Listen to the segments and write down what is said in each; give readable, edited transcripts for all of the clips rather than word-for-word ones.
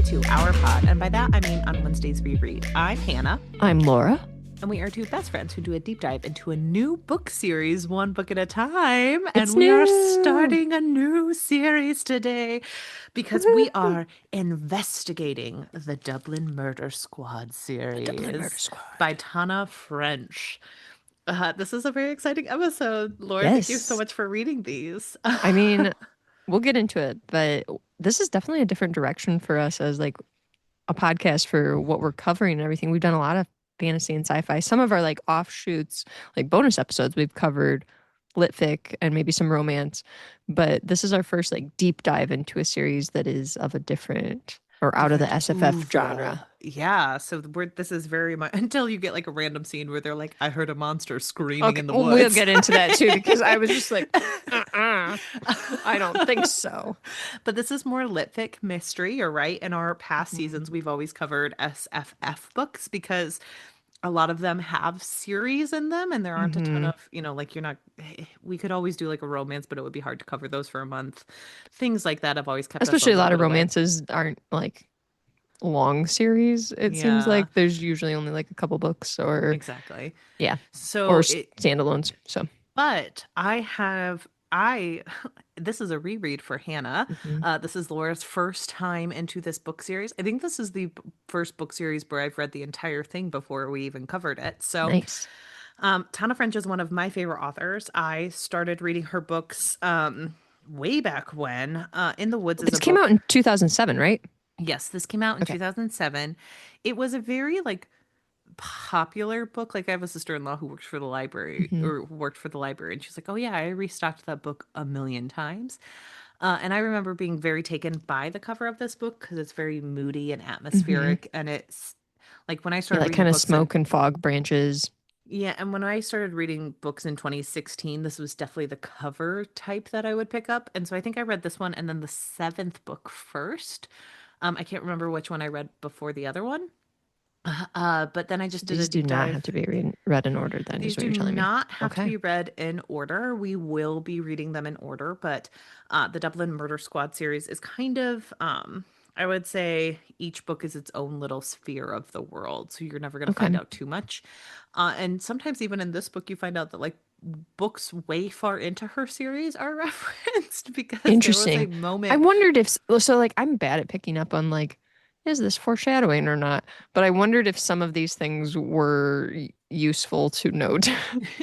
to our pod. And by that, I mean on Wednesdays we read. I'm Hannah. I'm Laura. And we are two best friends who do a deep dive into a new book series, one book at a time. And It's we are new. starting a new series today because we are investigating the Dublin Murder Squad series Dublin Murder Squad. by Tana French. This is a very exciting episode. Laura, thank you so Yes. much for reading these. I mean, we'll get into it, but this is definitely a different direction for us as like a podcast for what we're covering and everything. We've done a lot of fantasy and sci-fi. Some of our like offshoots, like bonus episodes, we've covered lit fic and maybe some romance, but this is our first like deep dive into a series that is of a different or out of the SFF genre. Yeah, so this is very much until you get like a random scene where they're like, I heard a monster screaming Okay, in the well, woods. we'll get into that too because I was just like, I don't think so. But this is more lit fic mystery, you're right. In our past seasons, we've always covered SFF books because a lot of them have series in them and there aren't a ton of, like we could always do like a romance, but it would be hard to cover those for a month. Things like that have always kept us Especially a lot of little bit away. romances aren't like long series. It seems Yeah, like there's usually only like a couple books or exactly. yeah, So or it, standalones. So but this is a reread for Hannah. This is Laura's first time into this book series. I think this is the first book series where I've read the entire thing before we even covered it. So, nice. Tana French is one of my favorite authors. I started reading her books way back when. In the Woods is This a came out book. in 2007, right? Yes, this came out in Okay. 2007. It was a very like popular book. Like I have a sister-in-law who works for the library hmm or worked for the library, and she's like, "Oh yeah, I restocked that book a million times." And I remember being very taken by the cover of this book because it's very moody and hmm atmospheric, and it's like when I Yeah, started like reading kind of books in smoke and fog branches. yeah, and when I started reading books in 2016, this was definitely the cover type that I would pick up. And so I think I read this one and then the seventh book first. I can't remember which one I read before the other one. But then I just So did a these do deep not have dive. to be read in order, then, is These what do you're telling me. not have to Okay. be read in order. We will be reading them in order, but the Dublin Murder Squad series is kind of, I would say each book is its own little sphere of the world. So you're never going to find Okay. out too much. And sometimes, even in this book, you find out that like books way far into her series are referenced because there was a Interesting. I moment. wondered if so like I'm bad at picking up on like is this foreshadowing or not? But I wondered if some of these things were useful to note.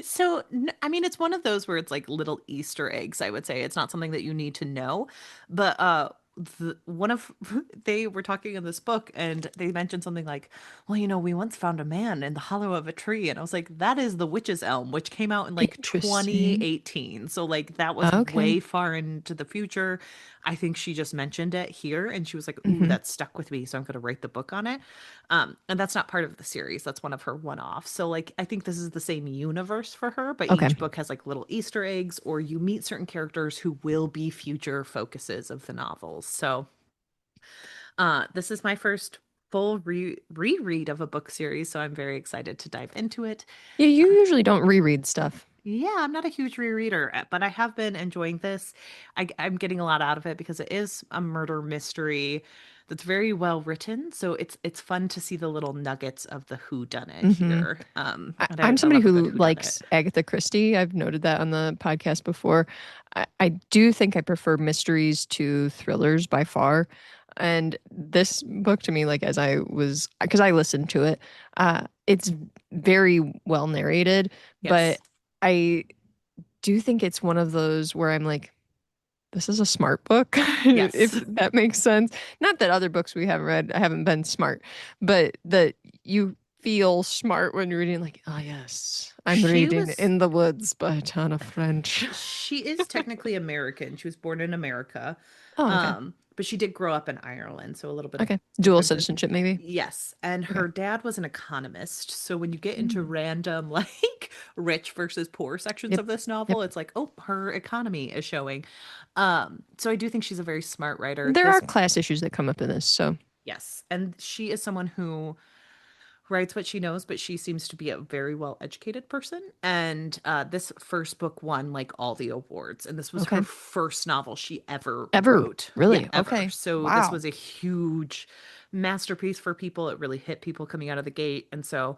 So, I mean, it's one of those where it's like little Easter eggs, I would say. It's not something that you need to know. But one of they were talking in this book and they mentioned something like, well, we once found a man in the hollow of a tree. And I was like, that is The Witch's Elm, which came out in like Interesting. 2018. So, like, that was Okay. way far into the future. I think she just mentioned it here and she was like, ooh, hmm that stuck with me. So I'm going to write the book on it. And that's not part of the series. That's one of her one-offs. So like I think this is the same universe for her, but Okay. each book has like little Easter eggs or you meet certain characters who will be future focuses of the novels. So this is my first full reread of a book series, so I'm very excited to dive into it. Yeah, you usually don't reread stuff. Yeah, I'm not a huge rereader, but I have been enjoying this. I'm getting a lot out of it because it is a murder mystery that's very well written. So it's fun to see the little nuggets of the who done it hmm here. And I'm I somebody love a good who who done it. likes Agatha Christie. I've noted that on the podcast before. I do think I prefer mysteries to thrillers by far. And this book to me, like as I was, because I listened to it, it's very well narrated, Yes. but I do think it's one of those where I'm like, this is a smart book, if Yes. that makes sense. Not that other books we haven't read haven't been smart, but that you feel smart when you're reading, like, oh, yes, I'm She reading was In the Woods by Tana French. she is technically American. She was born in America. Oh, okay. But she did grow up in Ireland, so a little bit of Okay. Dual differences. citizenship, maybe. Yes, and Okay. her dad was an economist. So when you get into Mm. random like rich versus poor sections Yep. of this Yep. novel, it's like, oh, her economy is showing. So I do think she's a very smart writer. There are This class issues that come up in this. So, yes, and she is someone who writes what she knows, but she seems to be a very well educated person. And this first book won like all the awards. And this was her Okay. first novel she ever Ever. wrote. Yeah, Really? ever. Okay. So this Wow. was a huge masterpiece for people. It really hit people coming out of the gate. And so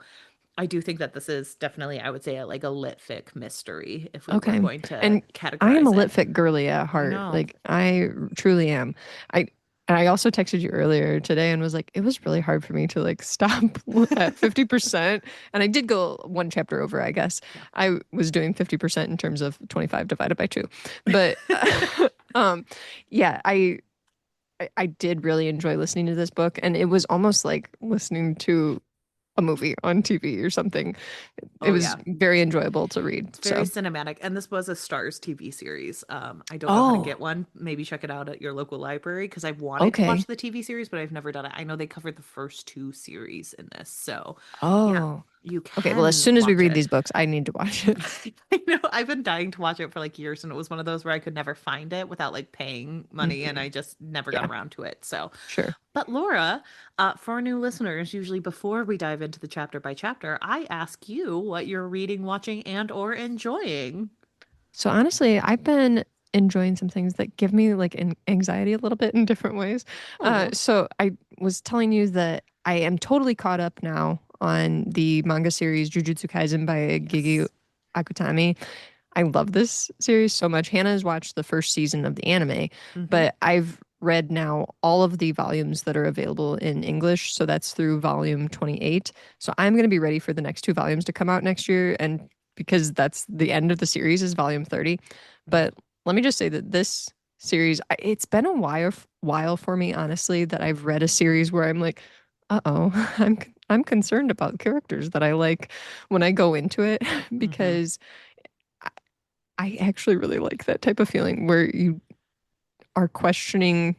I do think that this is definitely, I would say, like a lit fic mystery if we were Okay. going to And I am a categorize lit it. fit girly at I heart. know. Like I truly am. I and I also texted you earlier today and was like, it was really hard for me to like stop at 50%. And I did go one chapter over, I guess. Yeah. I was doing 50% in terms of 25 divided by 2. But um yeah, I did really enjoy listening to this book, and it was almost like listening to a movie on TV or something. It Oh, was yeah. very enjoyable to read. It's very So, cinematic, and this was a Stars TV series. I don't know how to oh, get one. Maybe check it out at your local library because I've wanted to watch okay. the TV series, but I've never done it. I know they covered the first two series in this, so yeah, Oh, you okay. Well, as can soon as we watch read it. these books, I need to watch it. I know I've been dying to watch it for like years, and it was one of those where I could never find it without like paying money, and Mhm. I just never got Yeah, around to it. So, sure. but Laura, for new listeners, usually before we dive into the chapter by chapter, I ask you what you're reading, watching, and or enjoying. So honestly, I've been enjoying some things that give me like anxiety a little bit in different ways. Oh, So I was telling you that I am totally caught up now on the manga series Jujutsu Kaisen by Gege yes. Akutami. I love this series so much. Hannah has watched the first season of the anime, Mm-hmm. but I've read now all of the volumes that are available in English. So that's through volume 28. So I'm going to be ready for the next two volumes to come out next year. And because that's the end of the series is volume 30. But let me just say that this series, it's been a while for me, honestly, that I've read a series where I'm like, uh-oh, I'm concerned about characters that I like when I go into it Mm-hmm. because I actually really like that type of feeling where you are questioning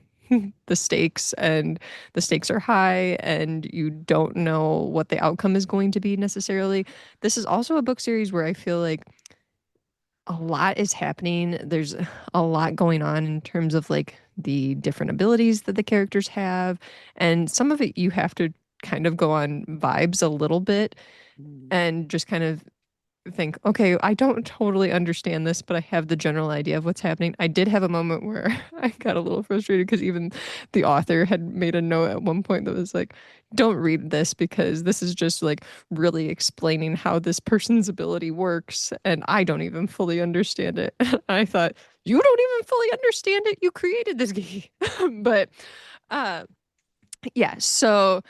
the stakes and the stakes are high and you don't know what the outcome is going to be necessarily. This is also a book series where I feel like a lot is happening. There's a lot going on in terms of like the different abilities that the characters have. And some of it you have to kind of go on vibes a little bit Mm-hmm. and just kind of think, okay, I don't totally understand this, but I have the general idea of what's happening. I did have a moment where I got a little frustrated because even the author had made a note at one point that was like, don't read this because this is just like really explaining how this person's ability works. And I don't even fully understand it. I thought, you don't even fully understand it. You created this game. But uh, yeah, so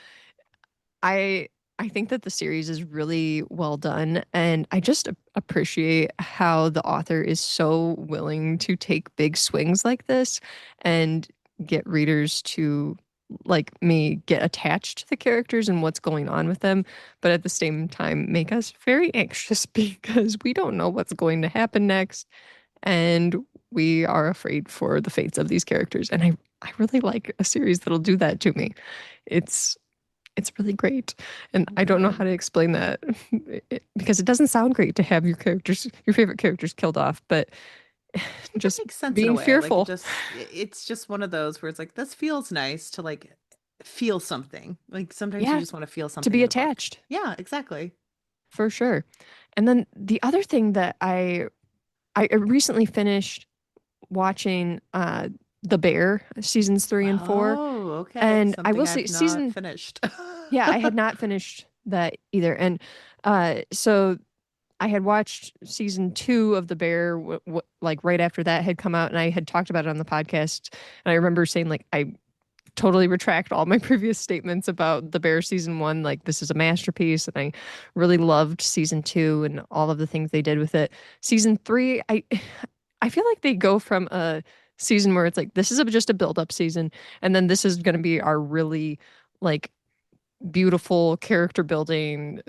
I I think that the series is really well done, and I just appreciate how the author is so willing to take big swings like this and get readers to like me get attached to the characters and what's going on with them, but at the same time make us very anxious because we don't know what's going to happen next and we are afraid for the fates of these characters. And I really like a series that'll do that to me. It's it's really great. And Oh, I don't know how good. to explain that because it doesn't sound great to have your favorite characters killed off, but But that just makes sense in a being way. Like fearful. it's just one of those where it's like this feels nice to like feel something. Like sometimes you Yeah, just want to feel to something be in a book. attached Yeah, exactly. for sure. And then the other thing that I recently finished watching The Bear seasons 3 and 4. Oh, okay. And I Something will say I've not season finished. yeah, I had not finished that either. And so I had watched season 2 of The Bear, like right after that had come out, and I had talked about it on the podcast. And I remember saying, like, I totally retract all my previous statements about The Bear season 1. Like, this is a masterpiece, and I really loved season 2 and all of the things they did with it. Season 3, I feel like they go from a season where it's like this is just a build up season, and then this is going to be our really like beautiful character building,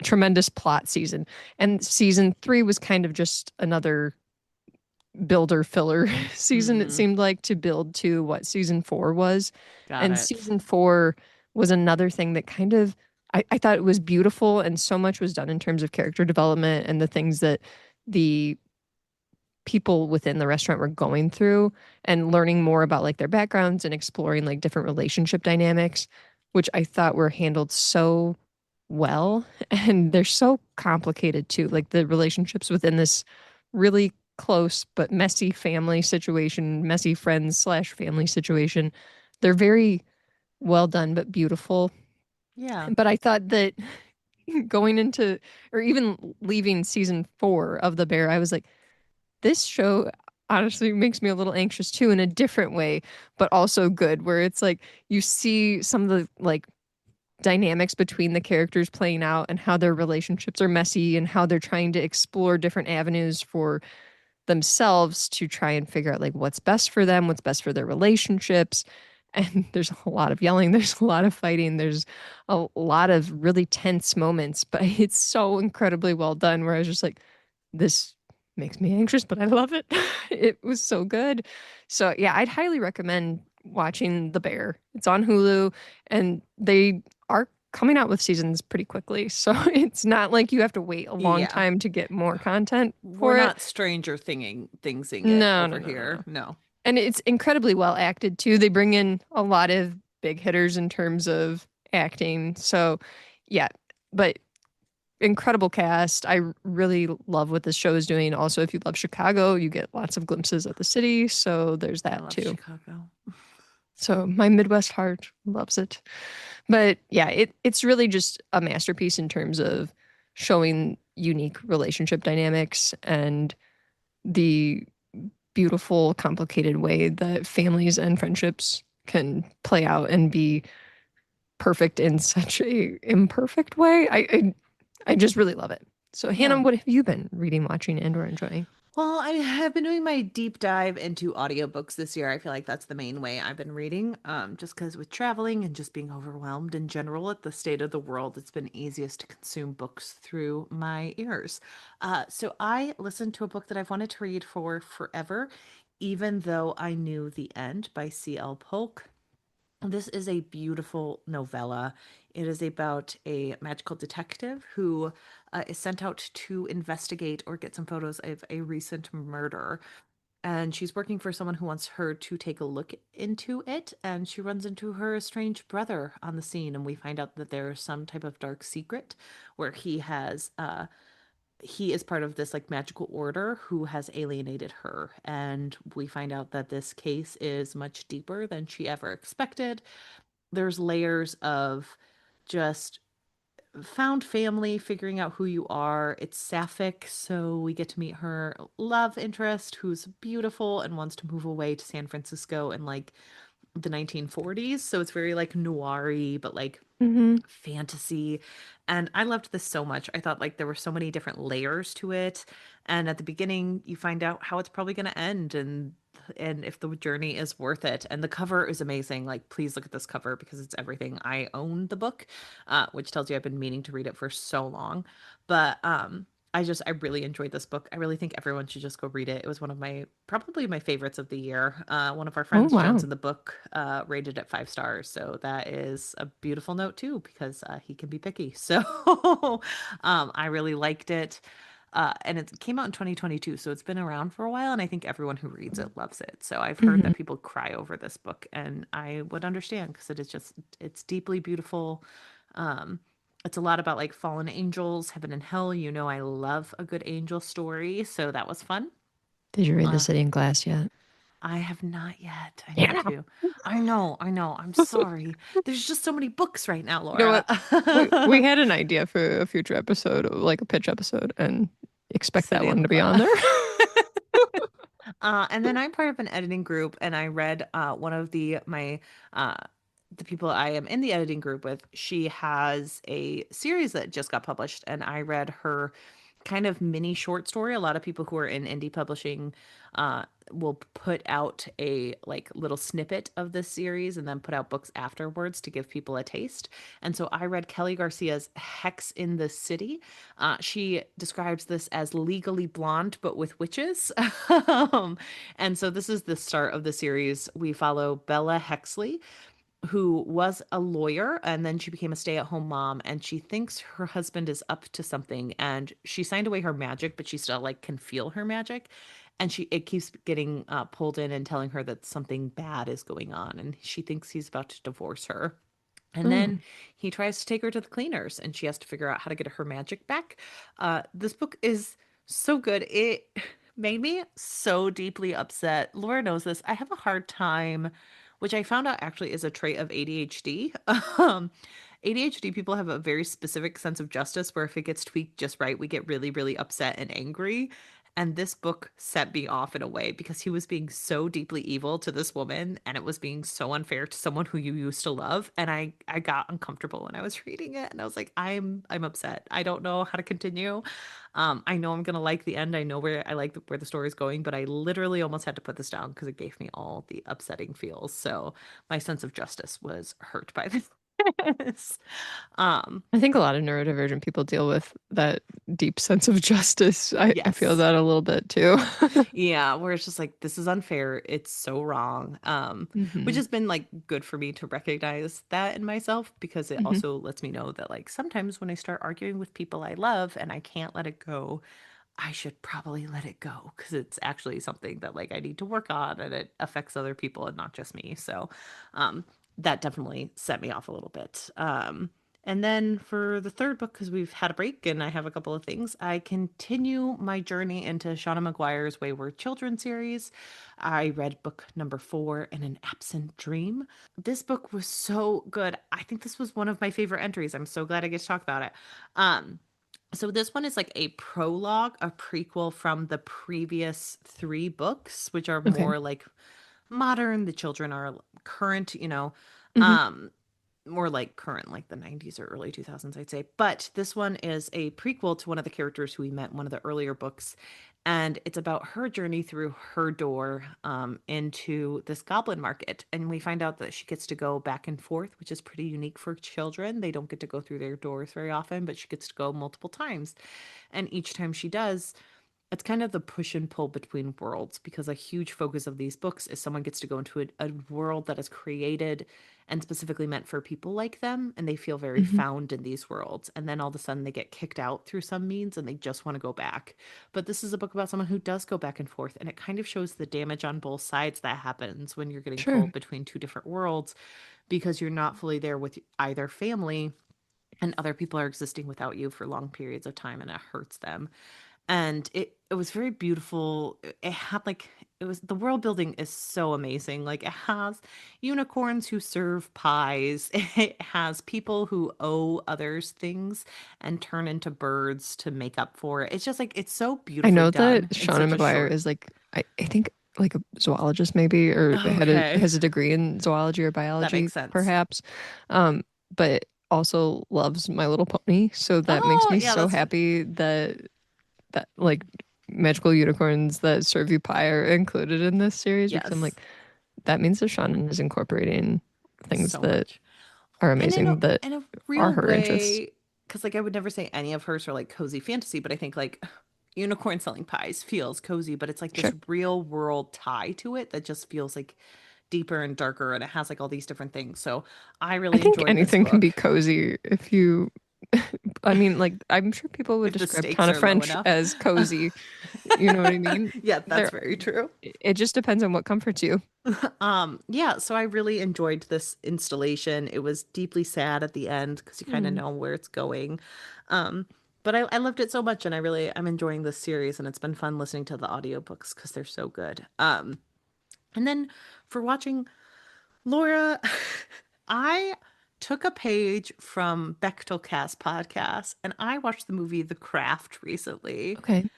tremendous plot season. And season 3 was kind of just another builder filler season, it Hmm. seemed like, to build to what season 4 was. Got And it. season 4 was another thing that kind of, I thought it was beautiful and so much was done in terms of character development and the things that the people within the restaurant were going through and learning more about like their backgrounds and exploring like different relationship dynamics. which I thought were handled so well. And they're so complicated too. Like the relationships within this really close but messy family situation, messy friends slash family situation. They're very well done but beautiful. Yeah. But I thought that going into or even leaving season 4 of The Bear, I was like, this show honestly makes me a little anxious too in a different way, but also good, where it's like you see some of the like dynamics between the characters playing out and how their relationships are messy and how they're trying to explore different avenues for themselves to try and figure out like what's best for them, what's best for their relationships. And there's a lot of yelling, there's a lot of fighting, there's a lot of really tense moments, but it's so incredibly well done where I was just like, this makes me anxious, but I love it. It was so good. So yeah, I'd highly recommend watching The Bear. It's on Hulu and they are coming out with seasons pretty quickly. So it's not like you have to wait a long Yeah. time to get more content We're for it. not stranger thingsing it No, no, over no, no, here. no. No. And it's incredibly well acted too. They bring in a lot of big hitters in terms of acting. So, yeah, but incredible cast. I really love what this show is doing. Also, if you love Chicago, you get lots of glimpses of the city. So, there's I that love too. Chicago. So, my Midwest heart loves it. But yeah, it's really just a masterpiece in terms of showing unique relationship dynamics and the beautiful, complicated way that families and friendships can play out and be perfect in such a imperfect way. I just really love it. So Hannah, Yeah. what have you been reading, watching, and or enjoying? Well, I have been doing my deep dive into audiobooks this year. I feel like that's the main way I've been reading. Just because with traveling and just being overwhelmed in general at the state of the world, it's been easiest to consume books through my ears. So I listened to a book that I've wanted to read for forever, even though I knew the end by C.L. Polk. This is a beautiful novella. It is about a magical detective who is sent out to investigate or get some photos of a recent murder. And she's working for someone who wants her to take a look into it. And she runs into her estranged brother on the scene. And we find out that there's some type of dark secret where he is part of this like magical order who has alienated her. And we find out that this case is much deeper than she ever expected. There's layers of just found family, figuring out who you are. It's sapphic, so we get to meet her love interest who's beautiful and wants to move away to San Francisco in like the 1940s. So it's very like noiry, but like Mm-hmm. fantasy. And I loved this so much. I thought like there were so many different layers to it. And at the beginning, you find out how it's probably going to end and if the journey is worth it. And the cover is amazing. Like please look at this cover because it's everything. I own the book, which tells you I've been meaning to read it for so long. But I really enjoyed this book. I really think everyone should just go read it. It was one of my probably my favorites of the year. One of our Oh friends, Jones wow. in the book, rated it 5 stars. So that is a beautiful note too, because he can be picky. So I really liked it. And it came out in 2022, so it's been around for a while, and I think everyone who reads it loves it. So I've heard Mm-hmm. that people cry over this book, and I would understand because it's deeply beautiful. Um, it's a lot about like fallen angels, heaven and hell. You know, I love a good angel story, so that was fun. Did you read The Uh, City in Glass yet? I have not yet. I need Hannah. to. I know. I'm sorry. There's just so many books right now, You know Laura. what? We had an idea for a future episode, like a pitch episode, and expect that City one in to be on Glass. there. And then I'm part of an editing group, and I read one of uh, the people I am in the editing group with. She has a series that just got published, and I read her kind of mini short story. A lot of people who are in indie publishing will put out a like little snippet of this series and then put out books afterwards to give people a taste. And so I read Kelly Garcia's Hex in the City. She describes this as legally blonde but with witches. And so this is the start of the series. We follow Bella Hexley, who was a lawyer and then she became a stay-at-home mom, and she thinks her husband is up to something, and she signed away her magic but she still like can feel her magic, and she it keeps getting pulled in and telling her that something bad is going on, and she thinks he's about to divorce her. And Oh, then he tries to take her to the cleaners and she has to figure out how to get her magic back. This book is so good. It made me so deeply upset. Laura knows this. I have a hard time, which I found out actually is a trait of ADHD. Um, ADHD people have a very specific sense of justice where if it gets tweaked just right, we get really, really upset and angry. And this book set me off in a way because he was being so deeply evil to this woman and it was being so unfair to someone who you used to love. And I got uncomfortable when I was reading it and I was like, I'm upset. I don't know how to continue. I know I'm gonna like the end. I know where I like where the story is going, but I literally almost had to put this down because it gave me all the upsetting feels. So my sense of justice was hurt by this. Um, I think a lot of neurodivergent people deal with that deep sense of justice. I feel yes. that a little bit too. Yeah, where it's just like this is unfair. It's so wrong. Which Hmm. has been like good for me to recognize that in myself because it Hmm. also lets me know that like sometimes when I start arguing with people I love and I can't let it go, I should probably let it go because it's actually something that like I need to work on and it affects other people and not just me. So, um, that definitely set me off a little bit. And then for the third book, because we've had a break and I have a couple of things, I continue my journey into Shauna McGuire's Wayward Children series. I read book number 4 in an absent dream. This book was so good. I think this was one of my favorite entries. I'm so glad I get to talk about it. Um, so this one is like a prologue, a prequel from the previous 3 books, which are Okay. more like modern. The children are current, Hmm. um, more like current, like the 90s or early 2000s, I'd say. But this one is a prequel to one of the characters who we met in one of the earlier books. And it's about her journey through her door into this goblin market. And we find out that she gets to go back and forth, which is pretty unique for children. They don't get to go through their doors very often, but she gets to go multiple times. And each time she does, it's kind of the push and pull between worlds because a huge focus of these books is someone gets to go into a world that is created and specifically meant for people like them and they feel very Hmm. found in these worlds and then all of a sudden they get kicked out through some means and they just want to go back. But this is a book about someone who does go back and forth and it kind of shows the damage on both sides that happens when you're getting Sure. pulled between two different worlds because you're not fully there with either family and other people are existing without you for long periods of time and it hurts them. And it was very beautiful. It had like it was the world building is so amazing. Like it has unicorns who serve pies. It has people who owe others things and turn into birds to make up for it. It's just like it's so I beautifully know that done in such Shauna a McGuire short. is like I think like a zoologist maybe or Okay. has a degree in zoology or That biology makes sense. perhaps. But also loves My Little Pony. So that makes Oh, me yeah, so that's happy that like magical unicorns that serve you pie are included in this series because I'm yes, like that means that Shauna is incorporating things so that much. are And amazing that in a are real her interests. way, because like I would never say any of hers are like cozy fantasy, but I think like unicorn selling pies feels cozy, but it's like this Sure. real world tie to it that just feels like deeper and darker, and it has like all these different things. So I I really think enjoyed this anything can book be cozy if you I mean, like, I'm sure people would if the describe stakes Tana are low French enough. as cozy. You know what I mean? Yeah, that's There, very true. it just depends on what comforts you. Yeah, so I really enjoyed this installation. It was deeply sad at the end because you kind of Mm. know where it's going. Um, but I loved it so much and I'm enjoying this series and it's been fun listening to the audiobooks because they're so good. And then for watching Laura, I took a page from Bechtel Cast podcast and I watched the movie The Craft recently. Okay.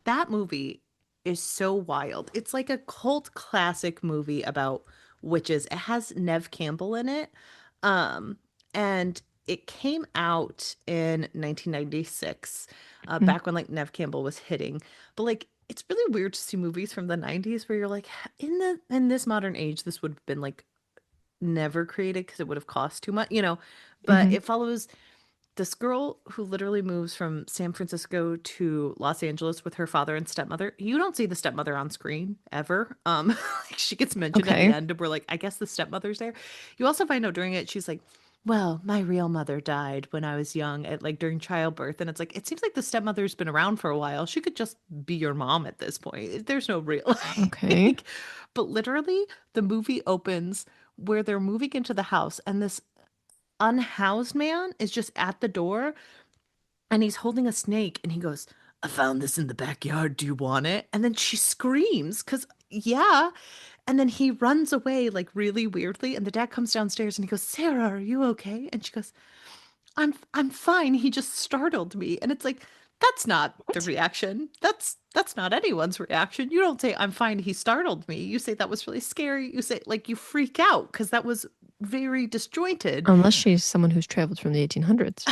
That movie is so wild. It's like a cult classic movie about witches. It has Nev Campbell in it. Um, and it came out in 1996, Mm. back when like Nev Campbell was hitting. But like it's really weird to see movies from the 90s where you're like in this modern age this would have been like never created because it would have cost too much, but Hmm. it follows this girl who literally moves from San Francisco to Los Angeles with her father and stepmother. You don't see the stepmother on screen ever. Like she gets mentioned at the Okay. end, and we're like, I guess the stepmother's there. You also find out during it, she's like, well, my real mother died when I was young, at like during childbirth, and it's like it seems like the stepmother's been around for a while. She could just be your mom at this point. There's no real Okay. like, but literally, the movie opens where they're moving into the house, and this unhoused man is just at the door and he's holding a snake and he goes, I found this in the backyard. Do you want it? And then she screams because, yeah. And then he runs away like really weirdly. And the dad comes downstairs and he goes, Sarah, are you okay? And she goes, I'm fine. He just startled me. And it's like, that's not the What? reaction. That's not anyone's reaction. You don't say, I'm fine, he startled me. You say that was really scary. You say like you freak out because that was very disjointed. Unless she's someone who's traveled from the 1800s.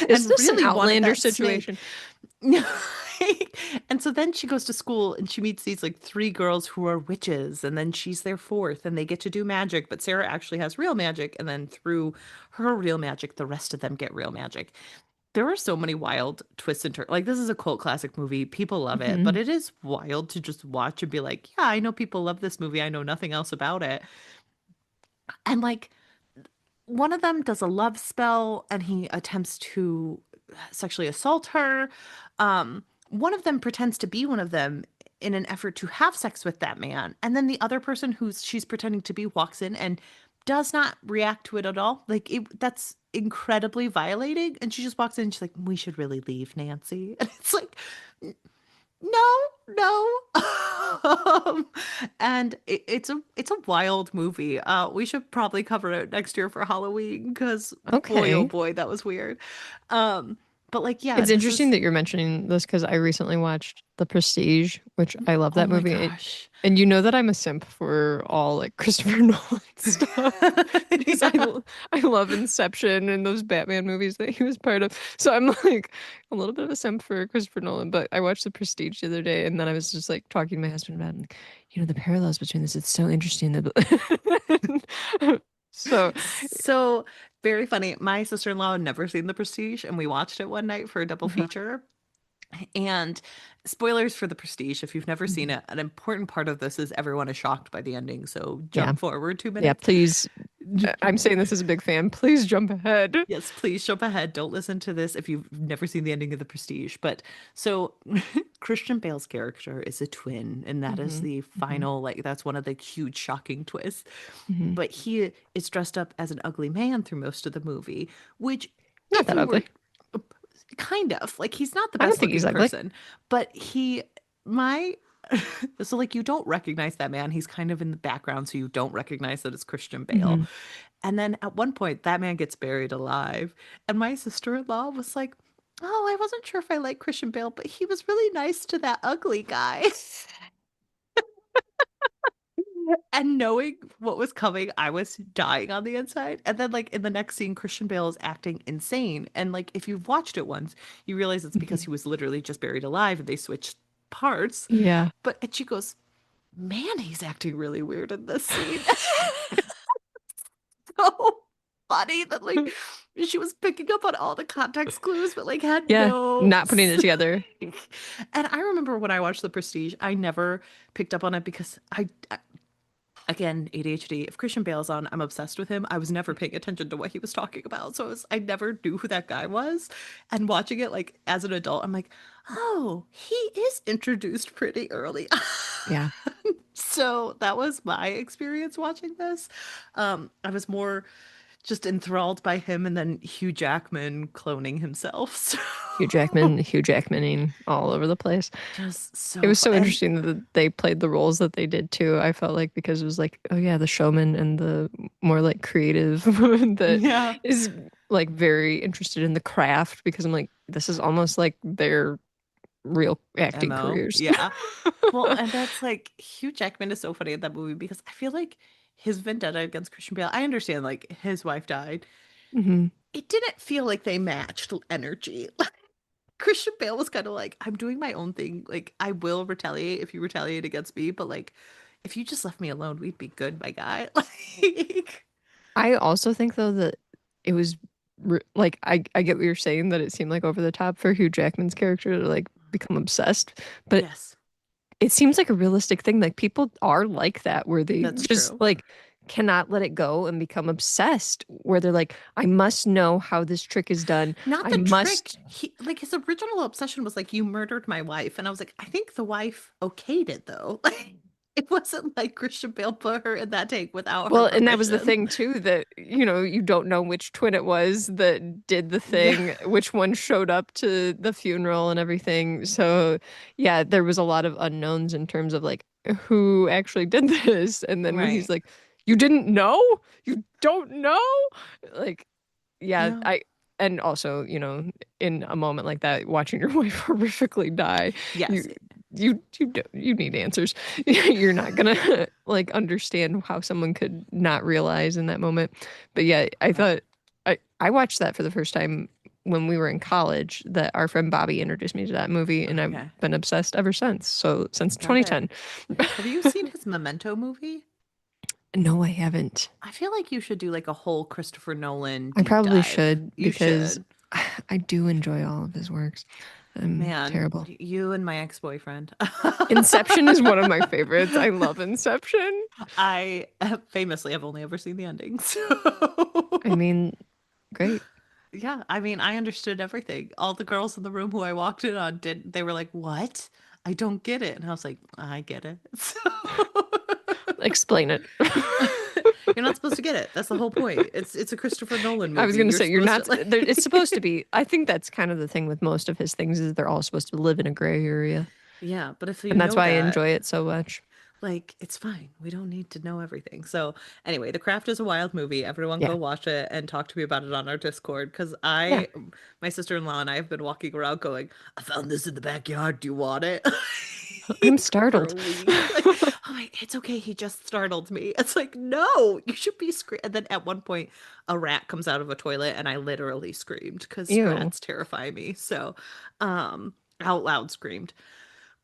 Is And this an really wanted outlander that snake. situation? And so then she goes to school and she meets these like three girls who are witches, and then she's their fourth, and they get to do magic, but Sarah actually has real magic, and then through her real magic, the rest of them get real magic. There are so many wild twists and turns. Like this is a cult classic movie. People love it, but Hmm. it is wild to just watch and be like, yeah, I know people love this movie. I know nothing else about it. And like one of them does a love spell and he attempts to sexually assault her. One of them pretends to be one of them in an effort to have sex with that man. And then the other person who's she's pretending to be walks in and does not react to it at all. Like that's incredibly violating. And she just walks in and she's like, we should really leave, Nancy. And it's like, no, no. Um, and it's a wild movie. We should probably cover it next year for Halloween because boy, oh Okay. boy, that was weird. Um, but like, yeah, It's this interesting is. that you're mentioning this because I recently watched The Prestige, which I love Oh that my movie. gosh. And you know that I'm a simp for all like Christopher Nolan stuff because Yeah. I love Inception and those Batman movies that he was part of. So I'm like a little bit of a simp for Christopher Nolan. But I watched The Prestige the other day, and then I was just like talking to my husband about it, like, the parallels between this. It's so interesting that. So So very funny. My sister-in-law had never seen The Prestige, and we watched it one night for a double uh feature. And spoilers for The Prestige, if you've never seen mhm. it, an important part of this is everyone is shocked by the ending. So Yeah, jump forward two yeah. minutes. Please, I'm saying this as a big fan. Please jump ahead. Yes, please jump ahead. Don't listen to this if you've never seen the ending of The Prestige. But so Christian Bale's character is a twin, and that is Hmm. the Hmm. final, like, that's one of the huge shocking twists. Hmm. But he is dressed up as an ugly man through most of the movie, which, Not if that you were ugly. kind of like, he's not the I don't best think he's looking ugly. person, but my, so like, you don't recognize that man. He's kind of in the background, so you don't recognize that it's Christian Bale. Hmm. And then at one point, that man gets buried alive. And my sister-in-law was like, oh, I wasn't sure if I like Christian Bale, but he was really nice to that ugly guy. And knowing what was coming, I was dying on the inside. And then, like, in the next scene, Christian Bale is acting insane. And, like, if you've watched it once, you realize it's because Hmm. he was literally just buried alive and they switched parts. Yeah. But, and she goes, man, he's acting really weird in this scene. So funny that, like, she was picking up on all the context clues, but, like, had Yeah. no. Not putting it together. And I remember when I watched The Prestige, I never picked up on it because again, ADHD. If Christian Bale's on, I'm obsessed with him. I was never paying attention to what he was talking about. So I never knew who that guy was. And watching it like as an adult, I'm like, oh, he is introduced pretty early. Yeah. So that was my experience watching this. I was more just enthralled by him and then Hugh Jackman cloning himself. So Hugh Jackmaning all over the place. just It so was fun. so And interesting that they played the roles that they did too. I felt like because it was like, oh yeah, the showman and the more like creative that yeah. is like very interested in the craft because I'm like, this is almost like their real acting MO. careers. Yeah. Well, and that's like Hugh Jackman is so funny in that movie because I feel like his vendetta against Christian Bale, I understand like his wife died. Hmm. It didn't feel like they matched energy. Christian Bale was kind of like, I'm doing my own thing. Like, I will retaliate if you retaliate against me, but like, if you just left me alone, we'd be good, my guy. Like, I also think though that it was like I get what you're saying that it seemed like over the top for Hugh Jackman's character to like become obsessed, but yes, it seems like a realistic thing. Like people are like that where they that's just true. like cannot let it go and become obsessed where they're like, I must know how this trick is done. Not I the trick. must. He like his original obsession was like, you murdered my wife. And I was like, I think the wife okayed it though. It wasn't like Christian Bale put her in that tank without her Well, and that was the permission. thing too, that you don't know which twin it was that did the Yeah. thing, which one showed up to the funeral and everything. So, yeah, there was a lot of unknowns in terms of like who actually did this. And then when he's Right. like, "You didn't know? You don't know?" Like, yeah, No. and also, in a moment like that, watching your wife horrifically die, Yes. you you need answers. You're not gonna like understand how someone could not realize in that moment. But yeah, I Right. thought I watched that for the first time when we were in college. That our friend Bobby introduced me to that movie, and I've Okay. been obsessed ever since. So since Got it. 2010. Have you seen his Memento movie? No, I haven't. I feel like you should do like a whole Christopher Nolan I deep probably dive. should You because should. I do enjoy all of his works. I'm Man, terrible. you and my ex-boyfriend. Inception is one of my favorites. I love Inception. I famously have only ever seen the ending. I So mean, great. yeah, I mean, I understood everything. All the girls in the room who I walked in on they were like, "What? I don't get it." And I was like, "I get it." So Explain it. you're not supposed to get it. That's the whole point. It's a Christopher Nolan I was movie. gonna You're say you're supposed to not. It's supposed to like be. I think that's kind of the thing with most of his things is they're all supposed to live in a gray area, Yeah, but if you and that's know why I that, enjoy it so much. like it's fine. We don't need to know everything. So anyway, The Craft is a wild movie. Everyone go Yeah, watch it and talk to me about it on our Discord because yeah. my sister-in-law and I have been walking around going, I found this in the backyard. Do you want it? I'm For a startled. week. Like, oh my, it's okay. He just startled me. It's like, no, you should be screaming. And then at one point, a rat comes out of a toilet and I literally screamed because Ew. rats terrify me. So, out loud screamed.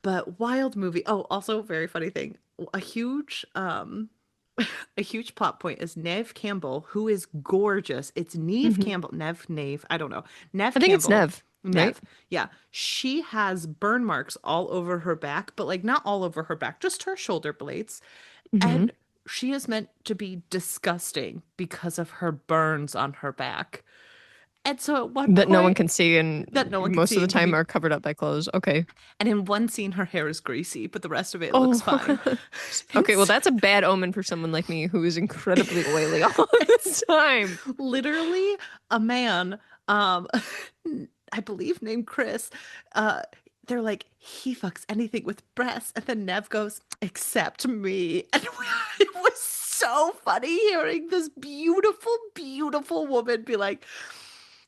But wild movie. Oh, also very funny thing. A huge a huge plot point is Neve Campbell, who is gorgeous. It's Neve Hmm. Campbell. Neve, I don't know. Neve I think it's Campbell. Nev, right? Neve. Yeah. She has burn marks all over her back, but like not all over her back, just her shoulder blades. Hmm. And she is meant to be disgusting because of her burns on her back. And so at one That no one point can see, and that no one can most of see the and give time me are covered up by clothes. Okay. and in one scene, her hair is greasy, but the rest of it Oh, looks fine. And okay. Well, so, that's a bad omen for someone like me who is incredibly oily all the time. literally, a man, um, I believe named Chris, uh, they're like, he fucks anything with breasts. And then Nev goes, except me. And it was so funny hearing this beautiful, beautiful woman be like,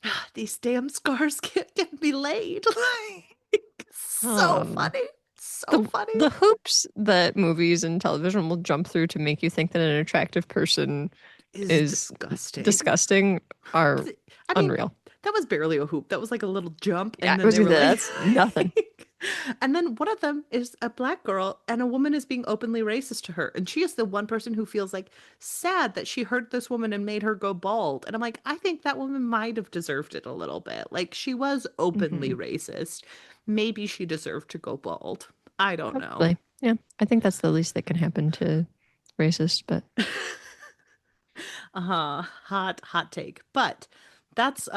"Ah, these damn scars can't get me laid." Like, so Um, funny. So the funny. the hoops that movies and television will jump through to make you think that an attractive person Is is disgusting. disgusting are I mean, unreal. that was barely a hoop. That was like a little jump, Yeah, and I then was they gonna were say like, that's nothing. and then one of them is a black girl, and a woman is being openly racist to her, and she is the one person who feels like sad that she hurt this woman and made her go bald. And I'm like, I think that woman might have deserved it a little bit. Like she was openly Hmm. racist. Maybe she deserved to go bald. I don't know. Probably. Yeah, I think that's the least that can happen to racists. But Hot take. But that's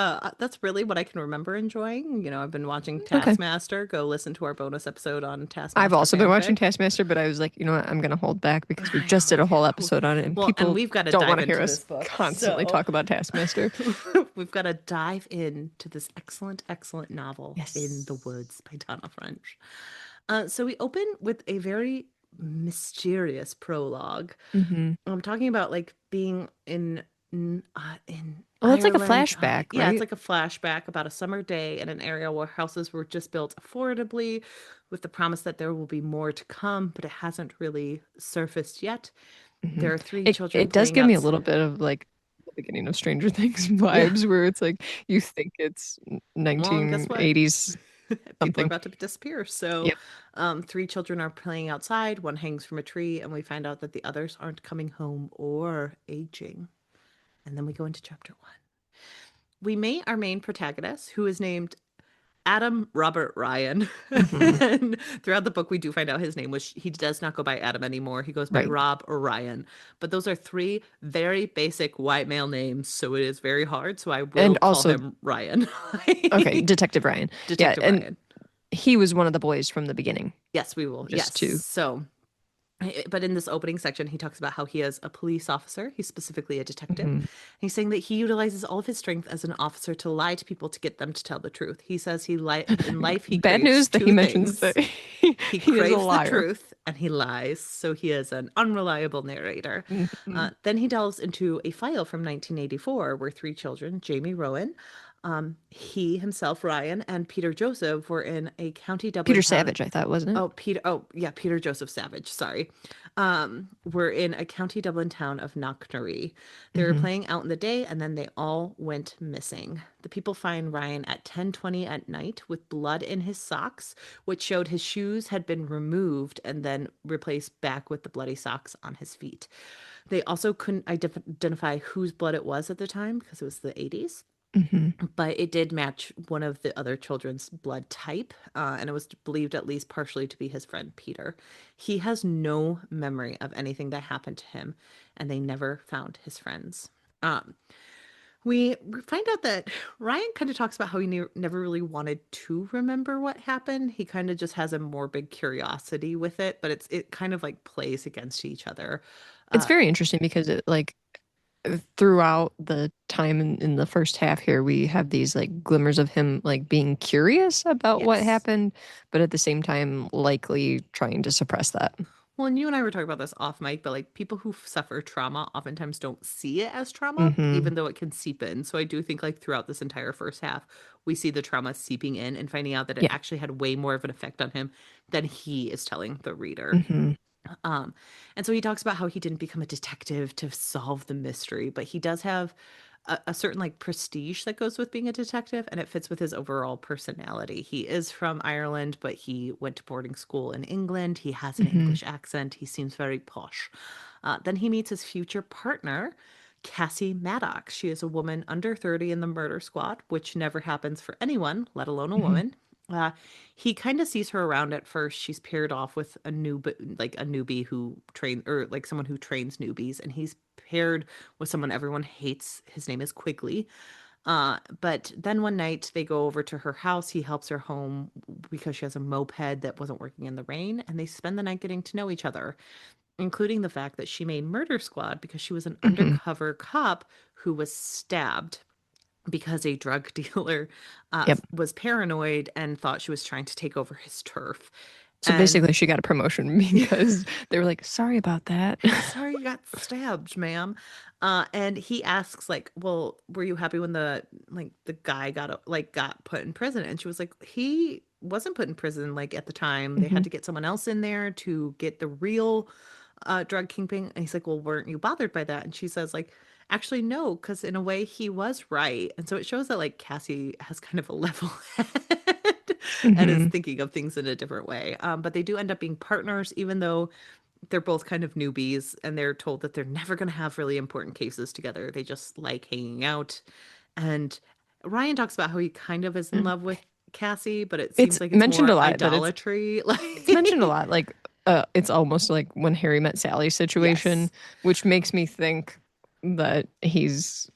really what I can remember enjoying. I've been watching okay. Taskmaster. Go listen to our bonus episode on I've Taskmaster also been watching fanfic. Taskmaster, but I was like, you know what? I'm gonna hold back because we I just know, did a whole yeah. episode on it, and Well, and people we've got to don't want dive to hear into us this book. constantly So talk about Taskmaster. we've got to dive into this excellent, excellent novel, In the Yes. Woods by Tana French. So we open with a very mysterious prologue. Hmm. I'm talking about like being in Well, it's like a Ireland. flashback, Yeah, it's right? like a flashback about a summer day in an area where houses were just built affordably, with the promise that there will be more to come, but it hasn't really surfaced yet. Hmm. There are three children It does playing give me a outside. little bit of like the beginning of Stranger Things Yeah. vibes, where it's like you think it's Well, and guess what? 1980s People are something. about to disappear. So, Yep. three children are playing outside. One hangs from a tree, and we find out that the others aren't coming home or aging. And then we go into chapter one. We meet our main protagonist, who is named Adam Robert Ryan. Hmm. And throughout the book, we do find out his name, which he does not go by Adam anymore. He goes by Right. Rob or Ryan. But those are three very basic white male names. So it is very hard. So I will And call also, him Ryan. okay, Detective Ryan. Yeah, Detective and Ryan. he was one of the boys from the beginning, Yes, we will. just Yes. to So But in this opening section, he talks about how he is a police officer. He's specifically a detective. Hmm. He's saying that he utilizes all of his strength as an officer to lie to people to get them to tell the truth. He says in life he Bad craves news that he two mentions that things. He he is a craves the liar. truth and he lies, so he is an unreliable narrator. Hmm. Then he delves into a file from 1984 where three children, Jamie Rowan, he himself, Ryan, and Peter Joseph, were in a county Dublin Peter town. Savage, I thought, wasn't it? Oh, Peter. Oh, yeah, Peter Joseph Savage. Sorry. Were in a county Dublin town of Knocknarea. They were Hmm. playing out in the day, and then they all went missing. The people find Ryan at 10:20 at night with blood in his socks, which showed his shoes had been removed and then replaced back with the bloody socks on his feet. They also couldn't identify whose blood it was at the time because it was the 80s, Hmm. but it did match one of the other children's blood type, and it was believed at least partially to be his friend Peter. He has no memory of anything that happened to him, and they never found his friends. Um, we find out that Ryan kind of talks about how he never really wanted to remember what happened. He kind of just has a morbid curiosity with it, but it kind of like plays against each other. It's Uh, very interesting because it like throughout the time in the first half here, we have these like glimmers of him like being curious about what yes. happened, but at the same time, likely trying to suppress that. Well, and you and I were talking about this off mic, but like people who suffer trauma oftentimes don't see it as trauma, Hmm. even though it can seep in. So I do think like throughout this entire first half, we see the trauma seeping in and finding out that it Yeah. actually had way more of an effect on him than he is telling the reader. Hmm. Um, and so he talks about how he didn't become a detective to solve the mystery, but he does have a certain like prestige that goes with being a detective, and it fits with his overall personality. He is from Ireland, but he went to boarding school in England. He has an Hmm. English accent. He seems very posh. Then he meets his future partner, Cassie Maddox. She is a woman under 30 in the murder squad, which never happens for anyone, let alone a Hmm. woman. Uh, he kind of sees her around at first. She's paired off with a like a newbie who train or like someone who trains newbies, and he's paired with someone everyone hates. His name is Quigley. But then one night they go over to her house. He helps her home because she has a moped that wasn't working in the rain, and they spend the night getting to know each other, including the fact that she made Murder Squad because she was an Hmm. undercover cop who was stabbed because a drug dealer Yep. was paranoid and thought she was trying to take over his turf. So And basically, she got a promotion because they were like, sorry about that. yeah, sorry you got stabbed, ma'am. And he asks like, "Well, were you happy when the guy got put in prison?" And she was like, "He wasn't put in prison like at the time. They had Hmm. to get someone else in there to get the real drug kingpin." And he's like, "Well, weren't you bothered by that?" And she says like, "Actually, no, because in a way he was right." And so it shows that like Cassie has kind of a level head and is Hmm. thinking of things in a different way. But they do end up being partners, even though they're both kind of newbies and they're told that they're never going to have really important cases together. They just like hanging out. And Ryan talks about how he kind of is in love with Cassie, but it seems It's like it's mentioned a more lot that idolatry. it's mentioned a Like, lot. Like, it's almost like when Harry met Sally situation, yes. which makes me think that he's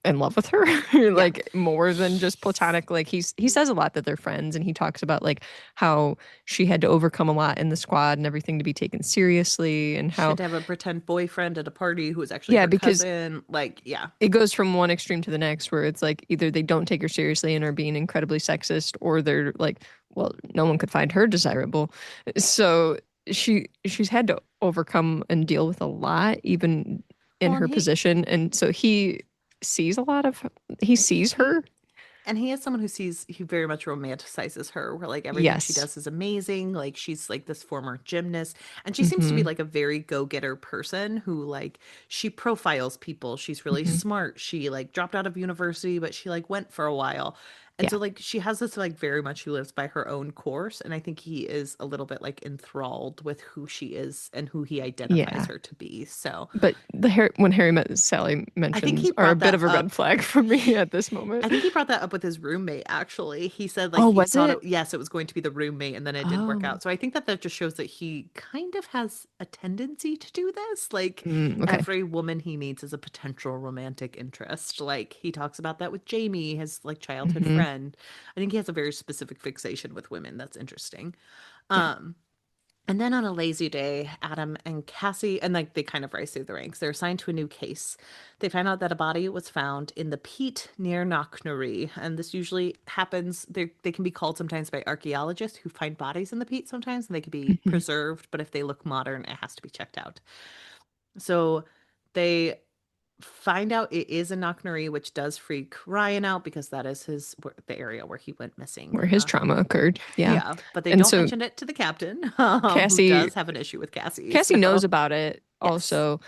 in love with her, Yeah. like more than just platonic. Like he says a lot that they're friends, and he talks about like how she had to overcome a lot in the squad and everything to be taken seriously, and She had how to have a pretend boyfriend at a party who was actually yeah, her because cousin. Like, yeah. it goes from one extreme to the next where it's like either they don't take her seriously and are being incredibly sexist, or they're like, well, no one could find her desirable. So she's had to overcome and deal with a lot even in Well, her position, and so sees a lot of he sees he her. and he is someone he very much romanticizes her, where like everything she Yes. does is amazing. Like she's like this former gymnast, and she seems to be Hmm. like a very go-getter person who like she profiles people. She's really Hmm. smart. She like dropped out of university, but she like went for a while. And Yeah. so like she has this like very much who lives by her own course, and I think he is a little bit like enthralled with who she is and who he identifies Yeah. her to be. So But when Harry met Sally I think mentions he are a brought bit that of a red up. flag for me at this moment. I think he brought that up with his roommate, actually. He said, like, Oh, he was thought it? yes, it was going to be the roommate, and then it didn't work Oh. out. So I think that that just shows that he kind of has a tendency to do this. Like, Okay. every woman he meets is a potential romantic interest. Like, he talks about that with Jamie, his, like, childhood Hmm. friend. I think he has a very specific fixation with women. That's interesting. Yeah. Um, And then on a lazy day, Adam and Cassie, and like they kind of rise through the ranks, they're assigned to a new case. They find out that a body was found in the peat near Knocknarea. And this usually happens, they can be called sometimes by archaeologists who find bodies in the peat sometimes, and they can be Mhm. preserved, but if they look modern, it has to be checked out. So they find out it is a Knocknarea, which does freak Ryan out because that is the area where he went missing. Where his trauma occurred. Yeah. Yeah, but they And don't so mention it to the captain, who Cassie does have an issue with Cassie. Cassie knows So, about it yes, also,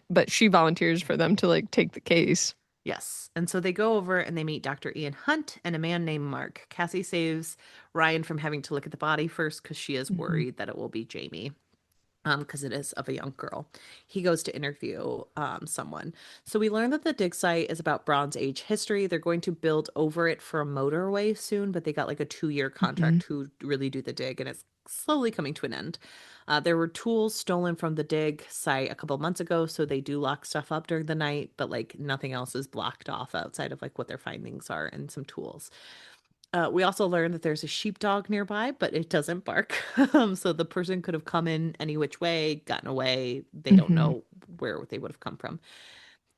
but she volunteers for them to like take the case. yes. And so they go over and they meet Dr. Ian Hunt and a man named Mark. Cassie saves Ryan from having to look at the body first because she is Hmm. worried that it will be Jamie. Because it is of a young girl. He goes to interview someone. So we learn that the dig site is about Bronze Age history. They're going to build over it for a motorway soon, but they got like a 2-year Hmm. contract to really do the dig, and it's slowly coming to an end. There were tools stolen from the dig site a couple months ago, so they do lock stuff up during the night, but like nothing else is blocked off outside of like what their findings are and some tools. We also learned that there's a sheepdog nearby, but it doesn't bark. So the person could have come in any which way, gotten away. They don't Hmm. know where they would have come from.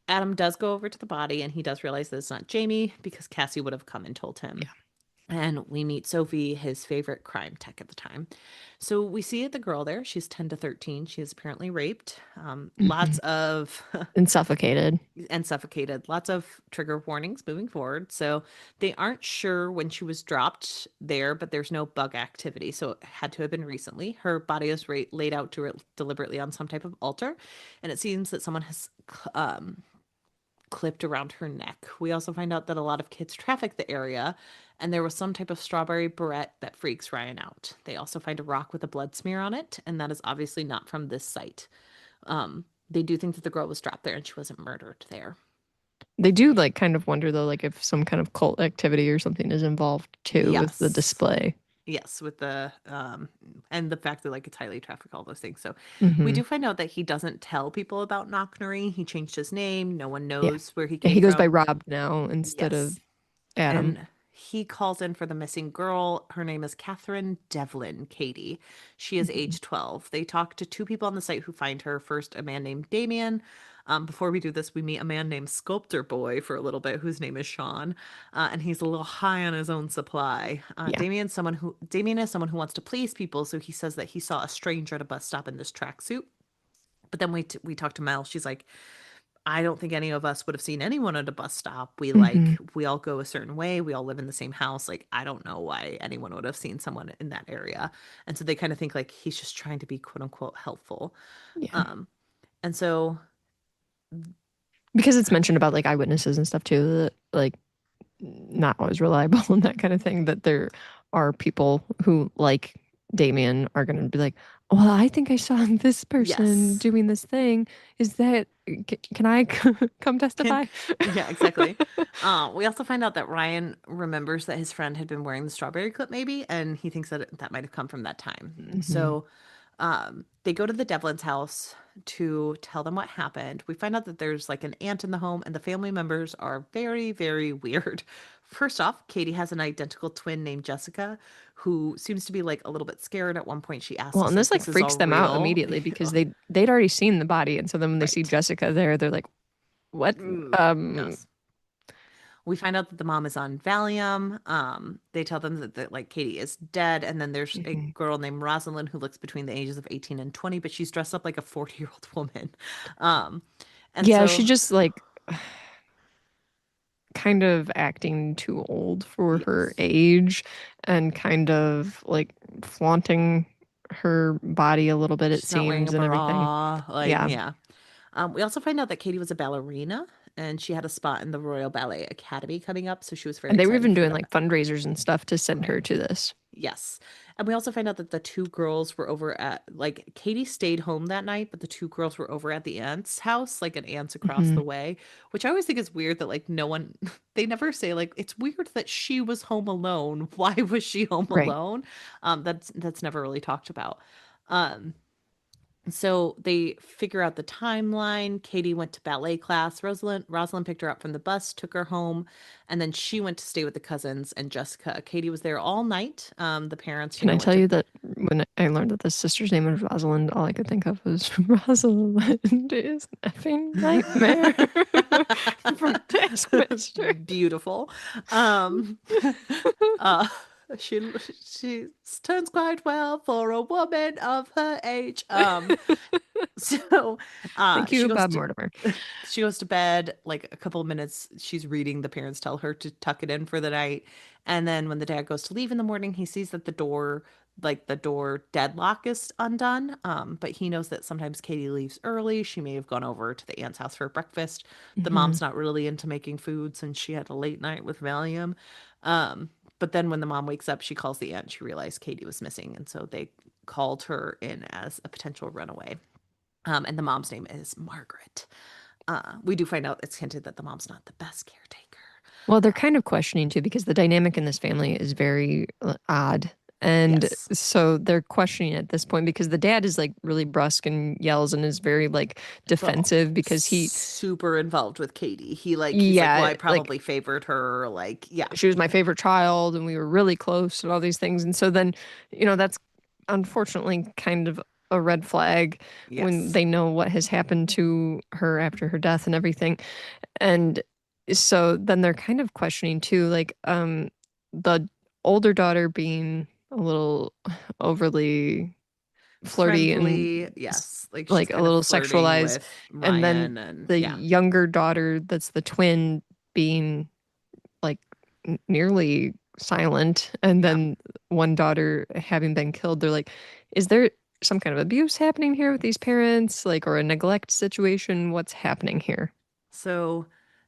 Adam does go over to the body and he does realize that it's not Jamie because Cassie would have come and told him. Yeah. And we meet Sophie, his favorite crime tech at the time. So we see the girl there. She's 10 to 13. She is apparently raped. Hmm. Lots of And suffocated. and suffocated. Lots of trigger warnings moving forward. So they aren't sure when she was dropped there, but there's no bug activity. So it had to have been recently. Her body is laid out deliberately on some type of altar. And it seems that someone has clipped around her neck. We also find out that a lot of kids traffic the area. And there was some type of strawberry beret that freaks Ryan out. They also find a rock with a blood smear on it. And that is obviously not from this site. They do think that the girl was dropped there and she wasn't murdered there. They do like kind of wonder though, like if some kind of cult activity or something is involved too with the Yes. display. Yes, with the and the fact that like it's highly trafficked, all those things. So we Hmm. do find out that he doesn't tell people about Knocknary. He changed his name. No one Yeah. knows where he Yeah, came he goes by from. Rob now instead of Yes. Adam. And he calls in for the missing girl. Her name is Catherine Devlin Katie. She is Hmm. age 12. They talk to two people on the site who find her. First, a man named Damien. Before we do this, we meet a man named Sculptor Boy for a little bit, whose name is Sean, and he's a little high on his own supply. Yeah. Damien is someone who wants to please people, so he says that he saw a stranger at a bus stop in this tracksuit. But then we talked to Mel. She's like, I don't think any of us would have seen anyone at a bus stop. Hmm. We all go a certain way. We all live in the same house. Like, I don't know why anyone would have seen someone in that area. And so they kind of think like he's just trying to be quote unquote helpful. Yeah. Um, and so Because it's mentioned about like eyewitnesses and stuff too, that like not always reliable and that kind of thing, that there are people who like Damien are going to be like, well, I think I saw this person yes, doing this thing. Is that, can I come can testify? yeah, exactly. We also find out that Ryan remembers that his friend had been wearing the strawberry clip maybe, and he thinks that that might have come from that time. Hmm. So they go to the Devlin's house to tell them what happened. We find out that there's like an aunt in the home, and the family members are very, very weird. First off, Katie has an identical twin named Jessica, who seems to be like a little bit scared. At one point, she asks Well, us and if this like this is all freaks them out real. immediately because they'd already seen the body, and so then when they see Right. Jessica there, they're like, "What?" Ooh, yes. We find out that the mom is on Valium. They tell them that like Katie is dead, and then there's a Mhm. girl named Rosalind who looks between the ages of 18 and 20, but she's dressed up like a 40-year-old woman. Um, and Yeah, she so just like kind of acting too old for her yes, age and kind of like flaunting her body a little bit, it she's not wearing a seems, and everything. bra. Like, Yeah. yeah. We also find out that Katie was a ballerina and she had a spot in the Royal Ballet Academy coming up, so she was very And they were excited even for doing like that. fundraisers and stuff to send Right. her to this. Yes. And we also find out that the two girls were over at, like, Katie stayed home that night, but the two girls were over at the aunt's house, like an aunt's across Hmm. the way, which I always think is weird that, like, no one, they never say, like, it's weird that she was home alone. Why was she home Right. alone? That's never really talked about. Um, So they figure out the timeline. Katie went to ballet class. Rosalind picked her up from the bus, took her home, and then she went to stay with the cousins and Jessica. Katie was there all night. The parents, Can I went tell to. you that when I learned that the sister's name was Rosalind, all I could think of was Rosalind is an effing nightmare from Taskmaster. Beautiful. Um, uh, she she turns quite well for a woman of her age. So Thank she you, goes Bob to Mortimer. she goes to bed. Like a couple of minutes she's reading, the parents tell her to tuck it in for the night, and then when the dad goes to leave in the morning, he sees that the door deadlock is undone. But he knows that sometimes Katie leaves early. She may have gone over to the aunt's house for breakfast. The Hmm. mom's not really into making food since she had a late night with Valium. But then when the mom wakes up, she calls the aunt. She realized Katie was missing, and so they called her in as a potential runaway. And the mom's name is Margaret. We do find out it's hinted that the mom's not the best caretaker. Well, they're kind of questioning too because the dynamic in this family is very odd. And Yes. so they're questioning at this point because the dad is like really brusque and yells and is very like But defensive because super involved with Katie. He's like, well, yeah, I like probably favored her. Like, yeah. she was my favorite child and we were really close and all these things. And so then, that's unfortunately kind of a red flag when Yes. they know what has happened to her after her death and everything. And so then they're kind of questioning too, like the older daughter being a little overly flirty and Friendly. Yes. Like she's like a kind of little flirting sexualized, with and then Ryan and the yeah. younger daughter that's the twin being like nearly silent, and Yeah. then one daughter having been killed. They're like, is there some kind of abuse happening here with these parents, like, or a neglect situation? What's happening here? So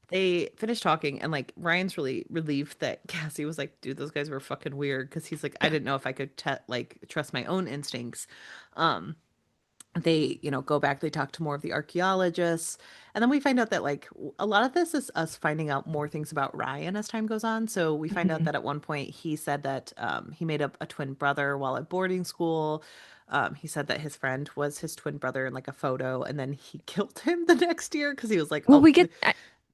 they finished talking, and like Ryan's really relieved that Cassie was like, dude, those guys were fucking weird because he's like, I Yeah. didn't know if I could like trust my own instincts. Um, they, go back, they talk to more of the archaeologists, and then we find out that like a lot of this is us finding out more things about Ryan as time goes on. So we find out Mhm. that at one point he said that he made up a twin brother while at boarding school. He said that his friend was his twin brother in like a photo, and then he killed him the next year because he was like, Well, oh,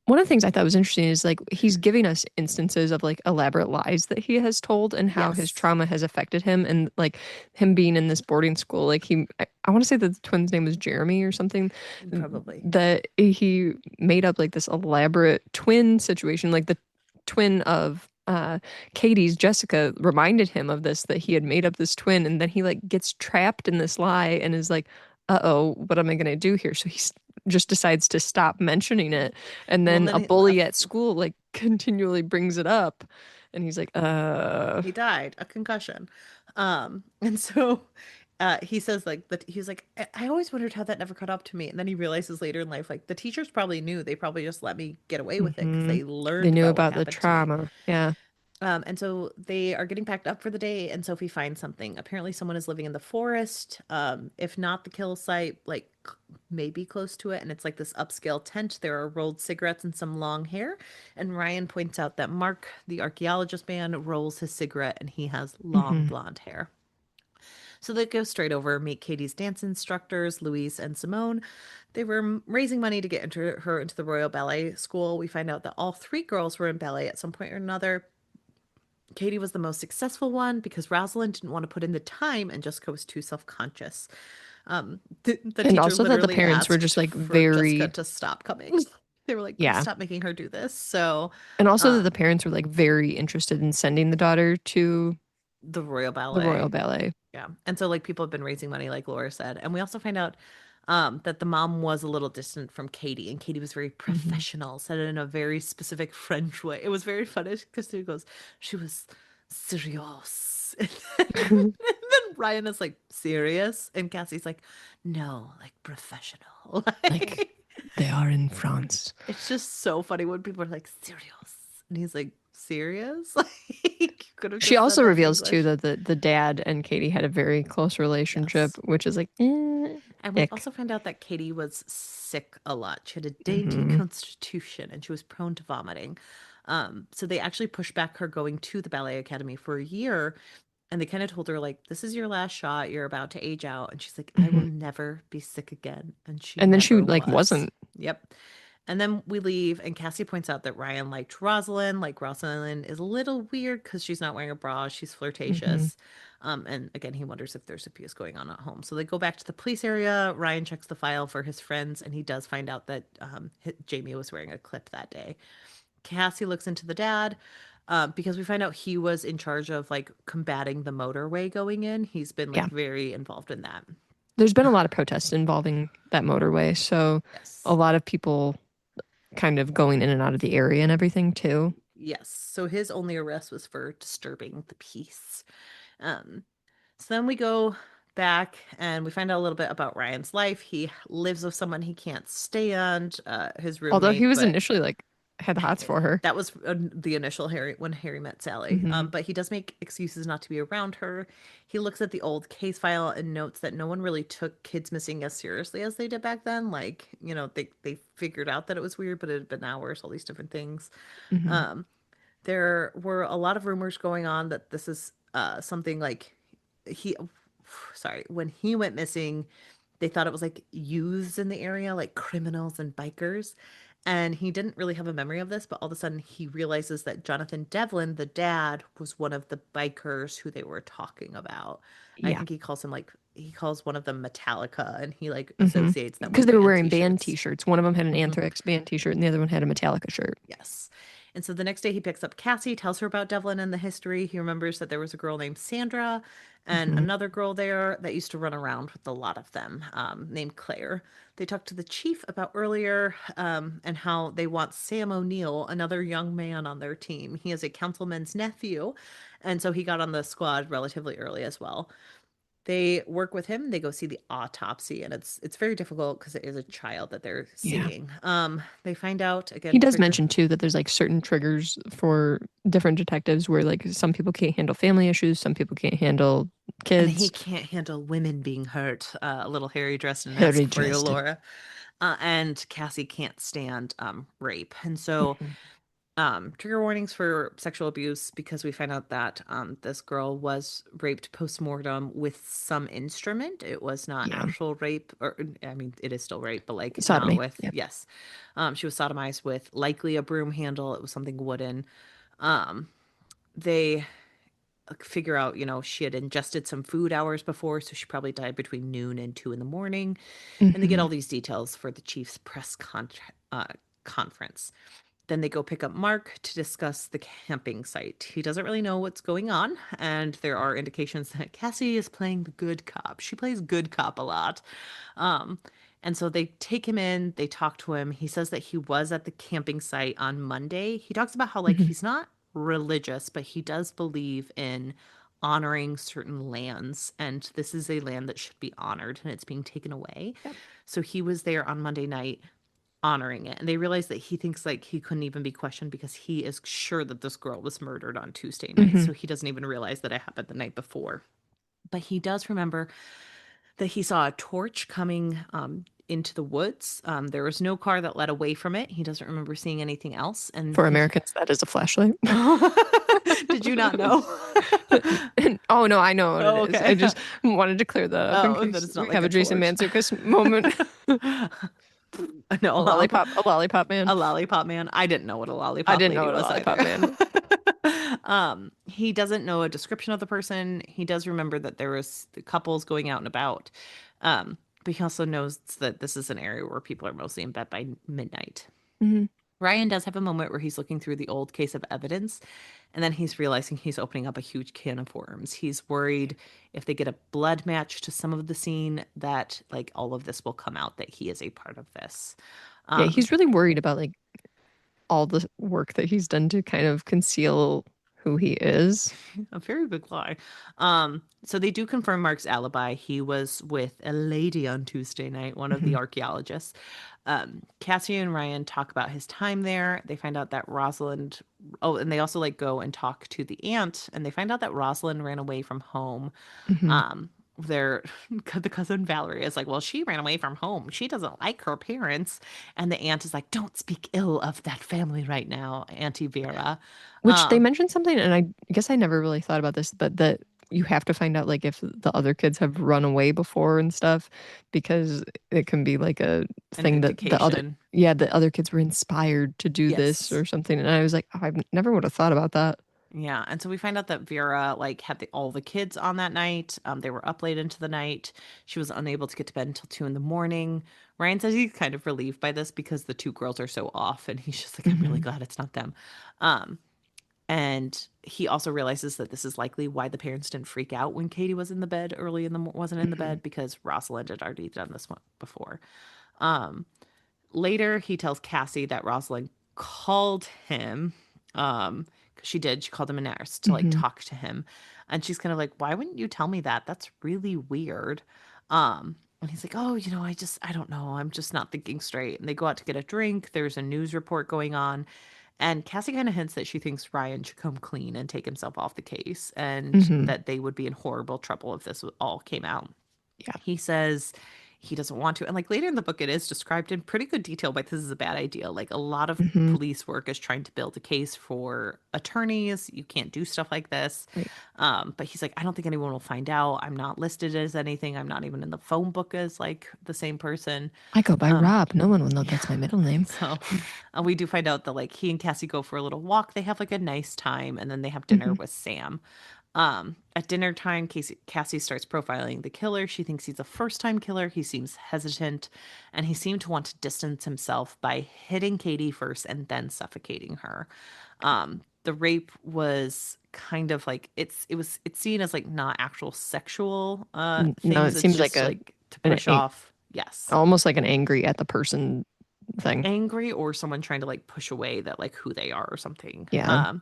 one of the things I thought was interesting is like he's giving us instances of like elaborate lies that he has told and how his yes, trauma has affected him, and like him being in this boarding school. Like I want to say that the twin's name was Jeremy or something, probably. that he made up like this elaborate twin situation, like the twin of Katie's, Jessica, reminded him of this, that he had made up this twin, and then he like gets trapped in this lie and is like, uh-oh, what am I gonna do here? So he just decides to stop mentioning it, and Well, and then then a bully at school like continually brings it up, and he's like, he died, a concussion. And so he says like that he was like, I always wondered how that never caught up to me. And then he realizes later in life, like the teachers probably knew. They probably just let me get away with it because mm-hmm. they They learned knew about what about the happened to me. trauma. Yeah. And so they are getting packed up for the day, and Sophie finds something. Apparently, someone is living in the forest. If not the kill site, like maybe close to it, and it's like this upscale tent. There are rolled cigarettes and some long hair. And Ryan points out that Mark, the archaeologist man, rolls his cigarette, and he has long Hmm. blonde hair. So they go straight over, meet Katie's dance instructors, Louise and Simone. They were raising money to get her into the Royal Ballet School. We find out that all three girls were in ballet at some point or another. Katie was the most successful one because Rosalind didn't want to put in the time and Jessica was too self-conscious. The And teacher also that the literally parents were just asked like for Jessica very, to stop coming. They were like, please yeah. stop making her do this. So, And also that the um, parents were like very interested in sending the daughter to the Royal the Royal Ballet. Ballet. Yeah. And so like people have been raising money, like Laura said. And we also find out that the mom was a little distant from Katie, and Katie was very Hmm. professional, said it in a very specific French way. It was very funny because she goes, she was serious. And then Ryan is like, serious? And Cassie's like, no, like professional. Like Like, they are in France. it's just so funny when people are like, serious. And he's like, serious? Like, you could have She just said also that in reveals too English. that the dad and Katie had a very close relationship, Yes. which is like, And we ick. also find out that Katie was sick a lot. She had a dainty Hmm. constitution and she was prone to vomiting. So they actually pushed back her going to the ballet academy for a year. And they kind of told her, like, this is your last shot. You're about to age out. And she's like, I will Hmm. never be sick again. And she And then she never like was. wasn't. Yep. And then we leave, and Cassie points out that Ryan liked Rosalind. Like, Rosalind is a little weird because she's not wearing a bra. She's Hmm. flirtatious. And again, he wonders if there's abuse going on at home. So they go back to the police area. Ryan checks the file for his friends, and he does find out that Jamie was wearing a clip that day. Cassie looks into the dad because we find out he was in charge of like combating the motorway going in. He's been like Yeah. very involved in that. There's been a lot of protests involving that motorway. So a Yes. lot of people kind of going in and out of the area and everything too. Yes. So his only arrest was for disturbing the peace. Um, so then we go back and we find out a little bit about Ryan's life. He lives with someone he can't stand, his Although he roommate, was but initially like had the hots for her. that was the initial Harry when Harry met Sally. Hmm. But he does make excuses not to be around her. He looks at the old case file and notes that no one really took kids missing as seriously as they did back then. Like, they figured out that it was weird, but it had been hours, all these different things. Hmm. Um, there were a lot of rumors going on that this is something like he sorry, when he went missing, they thought it was like youths in the area, like criminals and bikers. And he didn't really have a memory of this, but all of a sudden he realizes that Jonathan Devlin, the dad, was one of the bikers who they were talking about. And I Yeah. think he calls one of them Metallica, and he like Hmm. associates them Because with they were band wearing band t-shirts. t-shirts. One of them had an Hmm. Anthrax band t-shirt and the other one had a Metallica shirt. Yes. And so the next day he picks up Cassie, tells her about Devlin and the history. He remembers that there was a girl named Sandra and Hmm. another girl there that used to run around with a lot of them, named Claire. They talked to the chief about earlier and how they want Sam O'Neill, another young man, on their team. He is a councilman's nephew, and so he got on the squad relatively early as well. They work with him. They go see the autopsy, and it's very difficult because it is a child that they're Yeah. seeing. They find out He again, does trigger. mention too that there's like certain triggers for different detectives where like some people can't handle family issues, some people can't handle And he kids. can't handle women being hurt. Little Harry Dresden Harry esque for you, Dresden. Laura. And Cassie can't stand rape. And so Hmm. trigger warnings for sexual abuse because we find out that this girl was raped post-mortem with some instrument. It was not Yeah. actual rape, or I mean, it is still rape, but like not Sodomy. with, Yeah. yes. She was sodomized with likely a broom handle. It was something wooden. Um, they figure out, she had ingested some food hours before, so she probably died between noon and 2 in the morning. And they get Hmm. all these details for the chief's conference. Then they go pick up Mark to discuss the camping site. He doesn't really know what's going on, and there are indications that Cassie is playing the good cop. She plays good cop a lot. Um, and so they take him in, they talk to him. He says that he was at the camping site on Monday. He talks about how, like, Hmm. he's not religious, but he does believe in honoring certain lands. And this is a land that should be honored, and it's being taken away. Yep. So he was there on Monday night honoring it. And they realize that he thinks like he couldn't even be questioned because he is sure that this girl was murdered on Tuesday night. Hmm. So he doesn't even realize that it happened the night before. But he does remember that he saw a torch coming into the woods. There was no car that led away from it. He doesn't remember seeing anything else. And For he. Americans, that is a flashlight. Did you not know? Oh no, I know what it Oh, is. okay. I just wanted to clear that up in Oh, that case it's we not like have a a Jason torch. Mantzoukas moment. No, A lollipop man. a lollipop man. I didn't know what a I lollipop didn't know lady what a was lollipop either. man was. He doesn't know a description of the person. He does remember that there was the couples going out and about. But he also knows that this is an area where people are mostly in bed by midnight. Hmm. Ryan does have a moment where he's looking through the old case of evidence, and then he's realizing he's opening up a huge can of worms. He's worried if they get a blood match to some of the scene that like all of this will come out that he is a part of this. Yeah, Um, he's really worried about like all the work that he's done to kind of conceal who he is. a very big lie. So they do confirm Mark's alibi. He was with a lady on Tuesday night, one of the Hmm. archaeologists. Cassie and Ryan talk about his time there. They find out that Rosalind, oh, and they also like go and talk to the aunt, and they find out that Rosalind ran away from home. Hmm. Their the cousin Valerie is like, well, she ran away from home. She doesn't like her parents, and the aunt is like, don't speak ill of that family right now, Auntie Vera. Which they mentioned something, and I guess I never really thought about this, but that you have to find out like if the other kids have run away before and stuff, because it can be like a An thing that the other, indication. yeah, the other kids were inspired to do this Yes. or something. And I was like, oh, I never would have thought about that. Yeah, and so we find out that Vera like had all the kids on that night. They were up late into the night. She was unable to get to bed until 2 in the morning. Ryan says he's kind of relieved by this because the two girls are so off, and he's just like, I'm really Hmm. glad it's not them. Um, and he also realizes that this is likely why the parents didn't freak out when Katie was in the bed early in the wasn't in the Hmm. bed because Rosalind had already done this one before. Um, Later, he tells Cassie that Rosalind called him. Because she did. She called him a nurse to like Hmm. talk to him. And she's kind of like, why wouldn't you tell me that? That's really weird. And he's like, oh, I don't know. I'm just not thinking straight. And they go out to get a drink. There's a news report going on. And Cassie kind of hints that she thinks Ryan should come clean and take himself off the case and Hmm. that they would be in horrible trouble if this all came out. Yeah. He says he doesn't want to. And like later in the book, it is described in pretty good detail why this is a bad idea. Like a lot of Hmm. police work is trying to build a case for attorneys. You can't do stuff like this. Right. But he's like, I don't think anyone will find out. I'm not listed as anything. I'm not even in the phone book as like the same person. I go by Um, Rob. No one will know yeah. that's my middle name. So we do find out that like he and Cassie go for a little walk. They have like a nice time and then they have dinner Hmm. with Sam. At dinner time, Cassie starts profiling the killer. She thinks he's a first time killer. He seems hesitant, and he seemed to want to distance himself by hitting Katie first and then suffocating her. The rape was kind of like it's seen as like not actual sexual No, things. it It's seems like just a like to an, push off. Yes. almost like an angry at the person thing. Angry or someone trying to like push away that like who they are or something. Yeah.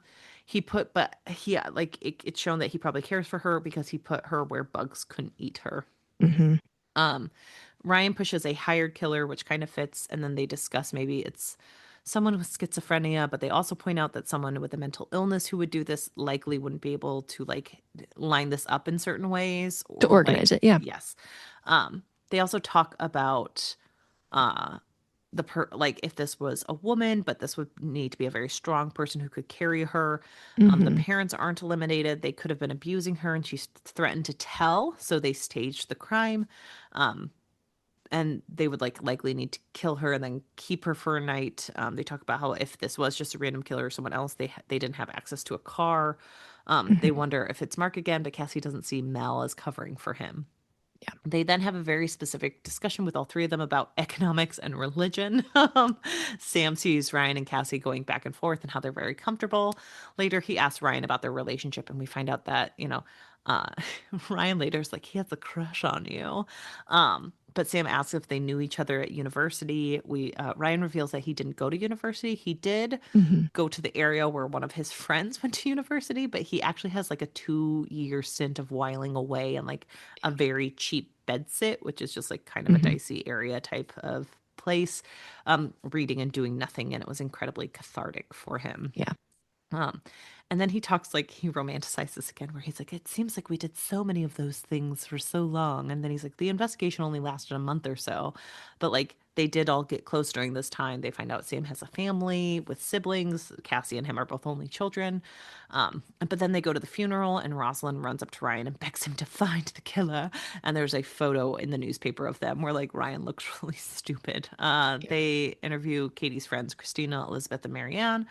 But yeah, like it's shown that he probably cares for her because he put her where bugs couldn't eat her. Hmm. Um, Ryan pushes a hired killer, which kind of fits, and then they discuss maybe it's someone with schizophrenia, but they also point out that someone with a mental illness who would do this likely wouldn't be able to like line this up in certain ways To or organize like it. Yeah. yes. They also talk about uh like if this was a woman, but this would need to be a very strong person who could carry her. The Hmm. parents aren't eliminated. They could have been abusing her and she threatened to tell, so they staged the crime. Um, and they would like likely need to kill her and then keep her for a night. They talk about how if this was just a random killer or someone else, they didn't have access to a car. They Hmm. wonder if it's Mark again, but Cassie doesn't see Mel as covering for him. Yeah. They then have a very specific discussion with all three of them about economics and religion. Sam sees Ryan and Cassie going back and forth and how they're very comfortable. Later, he asks Ryan about their relationship, and we find out that, uh, Ryan later is like, he has a crush on you. But Sam asks if they knew each other at university. Ryan reveals that he didn't go to university. He did Hmm. go to the area where one of his friends went to university, but he actually has like a 2 year stint of whiling away in like a very cheap bed sit, which is just like kind of a Hmm. dicey area type of place, reading and doing nothing. And it was incredibly cathartic for him. Yeah. Um, and then he talks like he romanticizes again, where he's like, it seems like we did so many of those things for so long. And then he's like, the investigation only lasted a month or so. But like they did all get close during this time. They find out Sam has a family with siblings. Cassie and him are both only children. But then they go to the funeral, and Rosalind runs up to Ryan and begs him to find the killer. And there's a photo in the newspaper of them where like Ryan looks really stupid. Yeah. They interview Katie's friends, Christina, Elizabeth, and Marianne.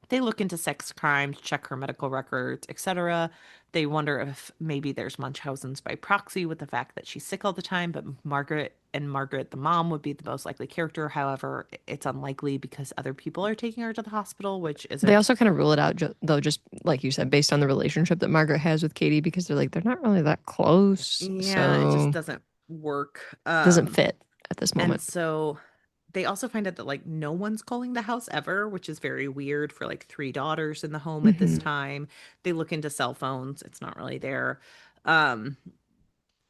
They look into sex crimes, check her medical records, etc. They wonder if maybe there's Munchausen's by proxy with the fact that she's sick all the time, but Margaret, the mom, would be the most likely character. However, it's unlikely because other people are taking her to the hospital, which They isn't, also kind of rule it out, though, just like you said, based on the relationship that Margaret has with Katie, because they're like, they're not really that close. yeah, it just So doesn't work. doesn't fit at this And moment. so they also find out that like no one's calling the house ever, which is very weird for like three daughters in the home at this Hmm. time. They look into cell phones, it's not really there. Um,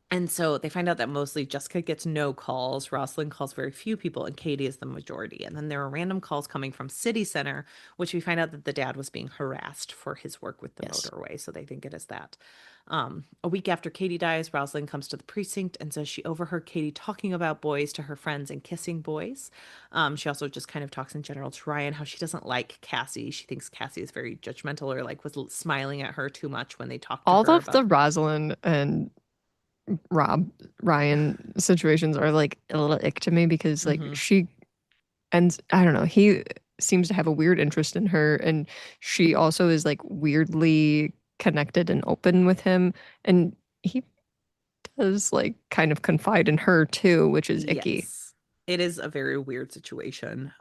And so they find out that mostly Jessica gets no calls, Rosalind calls very few people, and Katie is the majority. And then there are random calls coming from City Center, which we find out that the dad was being harassed for his work with the Yes. motorway. So they think it is that. A week after Katie dies, Rosalind comes to the precinct and says she overheard Katie talking about boys to her friends and kissing boys. She also just kind of talks in general to Ryan how she doesn't like Cassie. She thinks Cassie is very judgmental or like was smiling at her too much when they talked to All her of about. the Rosalind and Ryan situations are like a little ick to me because like Mhm. she ends, I don't know, he seems to have a weird interest in her, and she also is like weirdly connected and open with him, and he does like kind of confide in her too, which is icky. Yes. It is a very weird situation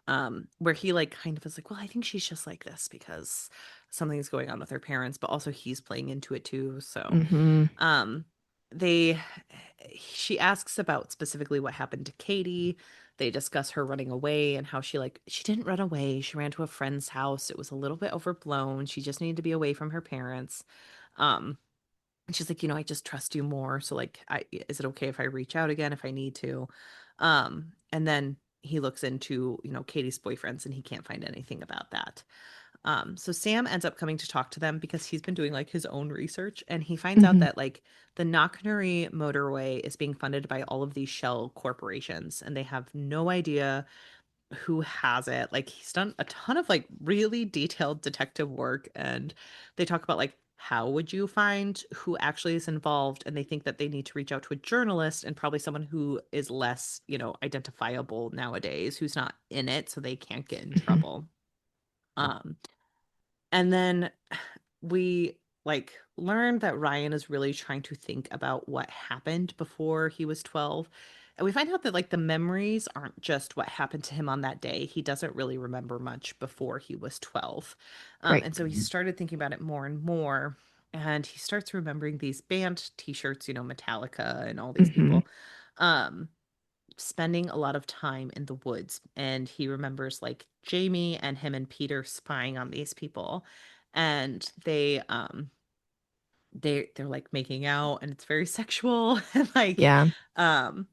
where he like kind of is like, well, I think she's just like this because something's going on with her parents, but also he's playing into it too. So, Hmm. um they she asks about specifically what happened to Katie. They discuss her running away and how she didn't run away. She ran to a friend's house. It was a little bit overblown. She just needed to be away from her parents. Um and she's like, I just trust you more. So like, is it okay if I reach out again if I need to? And then he looks into, Katie's boyfriends and he can't find anything about that. So Sam ends up coming to talk to them because he's been doing like his own research and he finds out Hmm. that like the Knocknary motorway is being funded by all of these shell corporations and they have no idea who has it. Like he's done a ton of like really detailed detective work and they talk about like how would you find who actually is involved and they think that they need to reach out to a journalist and probably someone who is less, identifiable nowadays, who's not in it so they can't get in Hmm. trouble. Um and then we like learned that Ryan is really trying to think about what happened before he was 12. And we find out that like the memories aren't just what happened to him on that day. He doesn't really remember much before he was 12. Right. And so he started thinking about it more and more. And he starts remembering these band t-shirts, Metallica and all these Hmm. people. Um, Spending a lot of time in the woods and he remembers like Jamie and him and Peter spying on these people and they're like making out and it's very sexual and like Yeah. um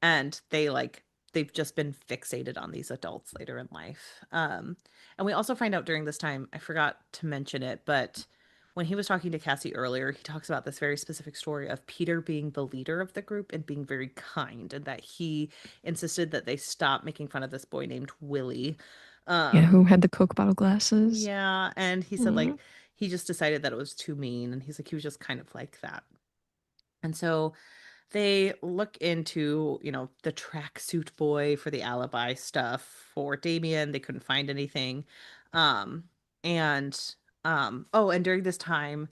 and they've just been fixated on these adults later in life. And we also find out during this time, I forgot to mention it, but when he was talking to Cassie earlier, he talks about this very specific story of Peter being the leader of the group and being very kind, and that he insisted that they stop making fun of this boy named Willie. Yeah. Um, Who had the Coke bottle glasses? yeah, and he said Mm. like he just decided that it was too mean, and he's like he was just kind of like that. And so they look into, the tracksuit boy for the alibi stuff for Damien. They couldn't find anything. Um, and oh, and during this time,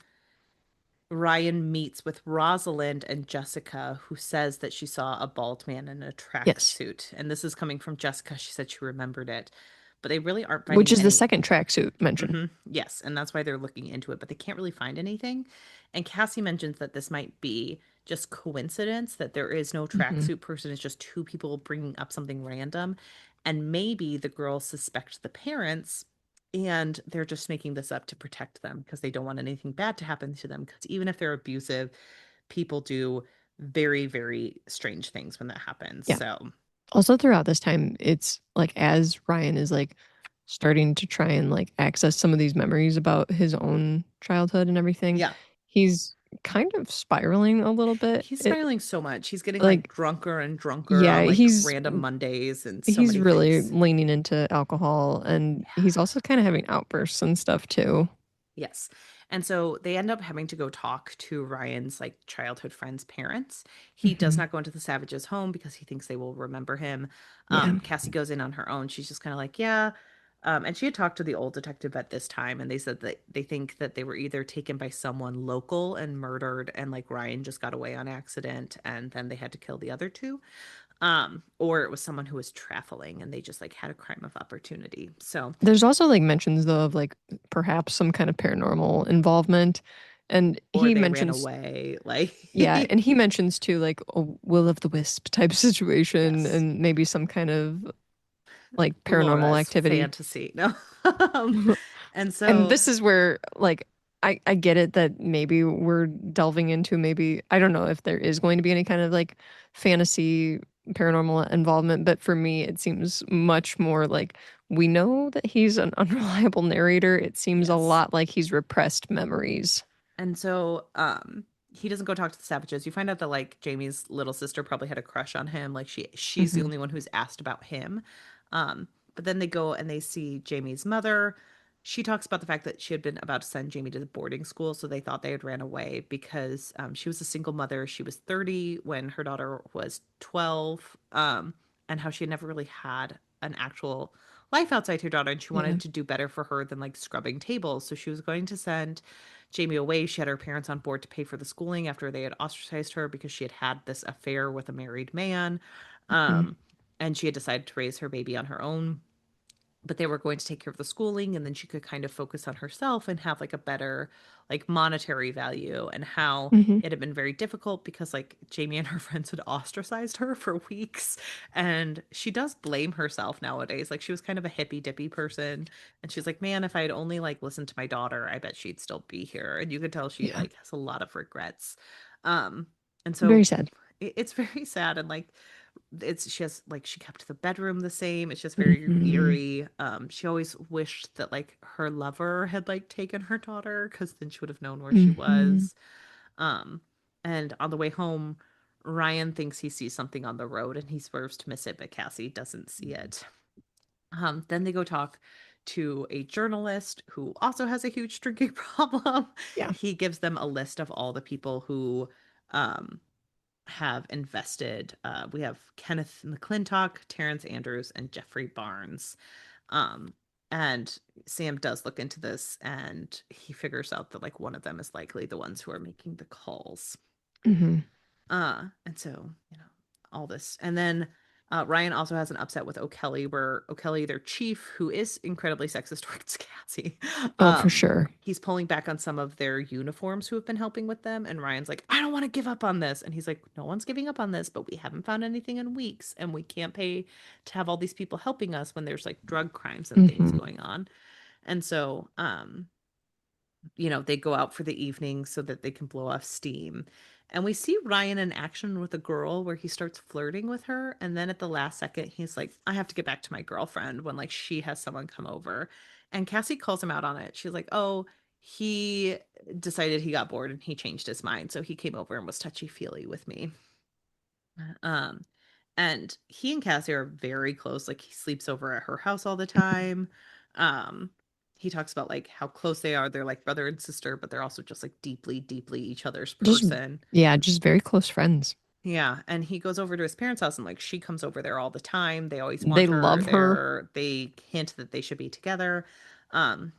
Ryan meets with Rosalind and Jessica, who says that she saw a bald man in a Yes. tracksuit. And this is coming from Jessica. She said she remembered it, but they really aren't Which finding is the any. second tracksuit mention. Yes, and that's why they're looking into it, but they can't really find anything. And Cassie mentions that this might be just coincidence that there is no Hmm. tracksuit person. It's just two people bringing up something random, and maybe the girls suspect the parents, and they're just making this up to protect them because they don't want anything bad to happen to them. Because even if they're abusive, people do very, very strange things when that happens. Yeah. So Also, throughout this time, it's like as Ryan is like starting to try and like access some of these memories about his own childhood and everything, yeah, he's kind of spiraling a little bit. he's It spiraling so much. He's getting like like drunker and drunker yeah, on like random Mondays and so he's many really things. leaning into alcohol, and he's Yeah. also kind of having outbursts and stuff too. Yes. And so they end up having to go talk to Ryan's like childhood friend's parents. He does Hmm. not go into the Savages' home because he thinks they will remember him. Yeah. Cassie goes in on her own. She's just kind of like, yeah. And she had talked to the old detective at this time, and they said that they think that they were either taken by someone local and murdered, and like Ryan just got away on accident, and then they had to kill the other two, or it was someone who was traveling and they just like had a crime of opportunity. So, There's also like mentions though of like perhaps some kind of paranormal involvement. And or he they ran mentions, away, like, yeah, and he mentions too like a will of the wisp type situation yes. and maybe some kind of like paranormal Laura's activity. fantasy. No. And And so, this is where like I get it that maybe we're delving into, maybe I don't know if there is going to be any kind of like fantasy paranormal involvement, but for me it seems much more like we know that he's an unreliable narrator. It seems a Yes. lot like he's repressed memories. And so he doesn't go talk to the savages. You find out that like Jamie's little sister probably had a crush on him. Like she's the Hmm. only one who's asked about him. But then they go and they see Jamie's mother. She talks about the fact that she had been about to send Jamie to the boarding school, so they thought they had ran away because she was a single mother. She was 30 when her daughter was 12, and how she had never really had an actual life outside her daughter, and she Yeah. wanted to do better for her than like scrubbing tables. So she was going to send Jamie away. She had her parents on board to pay for the schooling after they had ostracized her because she had had this affair with a married man. Mm-hmm. Um, and she had decided to raise her baby on her own, but they were going to take care of the schooling, and then she could kind of focus on herself and have like a better like monetary value. And how Hmm. it had been very difficult because like Jamie and her friends had ostracized her for weeks, and she does blame herself nowadays. Like she was kind of a hippy dippy person, and she's like, man, if I had only like listened to my daughter, I bet she'd still be here. And you could tell she Yeah. like has a lot of regrets. um and Very so sad. it's very sad. And like it's she has like she kept the bedroom the same. It's just very Hmm. eerie. She always wished that like her lover had like taken her daughter, because then she would have known where she Hmm. was. um and on the way home, Ryan thinks he sees something on the road and he swerves to miss it, but Cassie doesn't see it. Then they go talk to a journalist who also has a huge drinking problem. Yeah. He gives them a list of all the people who um have invested. We have Kenneth McClintock, Terrence Andrews, and Jeffrey Barnes. Um, and Sam does look into this, and he figures out that like one of them is likely the ones who are making the calls. Hmm. And so, all this. And then Ryan also has an upset with O'Kelly, where O'Kelly, their chief, who is incredibly sexist towards Cassie, Oh, for sure. he's pulling back on some of their uniforms who have been helping with them. And Ryan's like, I don't want to give up on this. And he's like, no one's giving up on this, but we haven't found anything in weeks, and we can't pay to have all these people helping us when there's like drug crimes and things Hmm. going on. And so, they go out for the evening so that they can blow off steam. And we see Ryan in action with a girl where he starts flirting with her. And then at the last second, he's like, I have to get back to my girlfriend, when like she has someone come over. And Cassie calls him out on it. She's like, oh, he decided he got bored and he changed his mind. So he came over and was touchy feely with me. Um, and he and Cassie are very close. Like he sleeps over at her house all the time. Um, he talks about like how close they are. They're like brother and sister, but they're also just like deeply, deeply each other's Just, person. yeah, just very close friends. Yeah, and he goes over to his parents' house, and like she comes over there all the time. They always They want her love her. there. They hint that they should be together.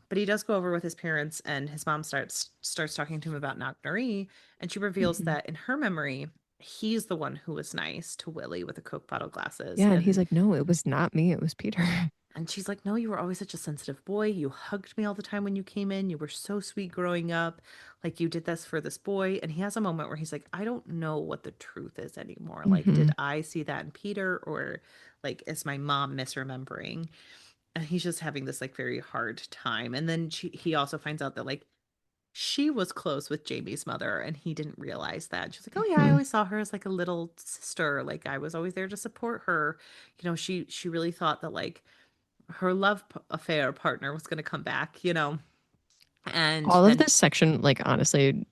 But he does go over with his parents, and his mom starts talking to him about Nagnari, and she reveals Hmm. that in her memory, he's the one who was nice to Willie with the Coke bottle glasses. Yeah, and he's And like, no, it was not me, it was Peter. she's like, no, you were always such a sensitive boy. You hugged me all the time when you came in. You were so sweet growing up. Like, you did this for this boy. And he has a moment where he's like, I don't know what the truth is anymore. Like, Hmm. did I see that in Peter, or like, is my mom misremembering? And he's just having this like very hard time. And then he also finds out that like she was close with Jamie's mother, and he didn't realize that. She's like, oh yeah, I Hmm. always saw her as like a little sister. Like, I was always there to support her. She really thought that like her affair partner was going to come back, and All of then this section, like, honestly,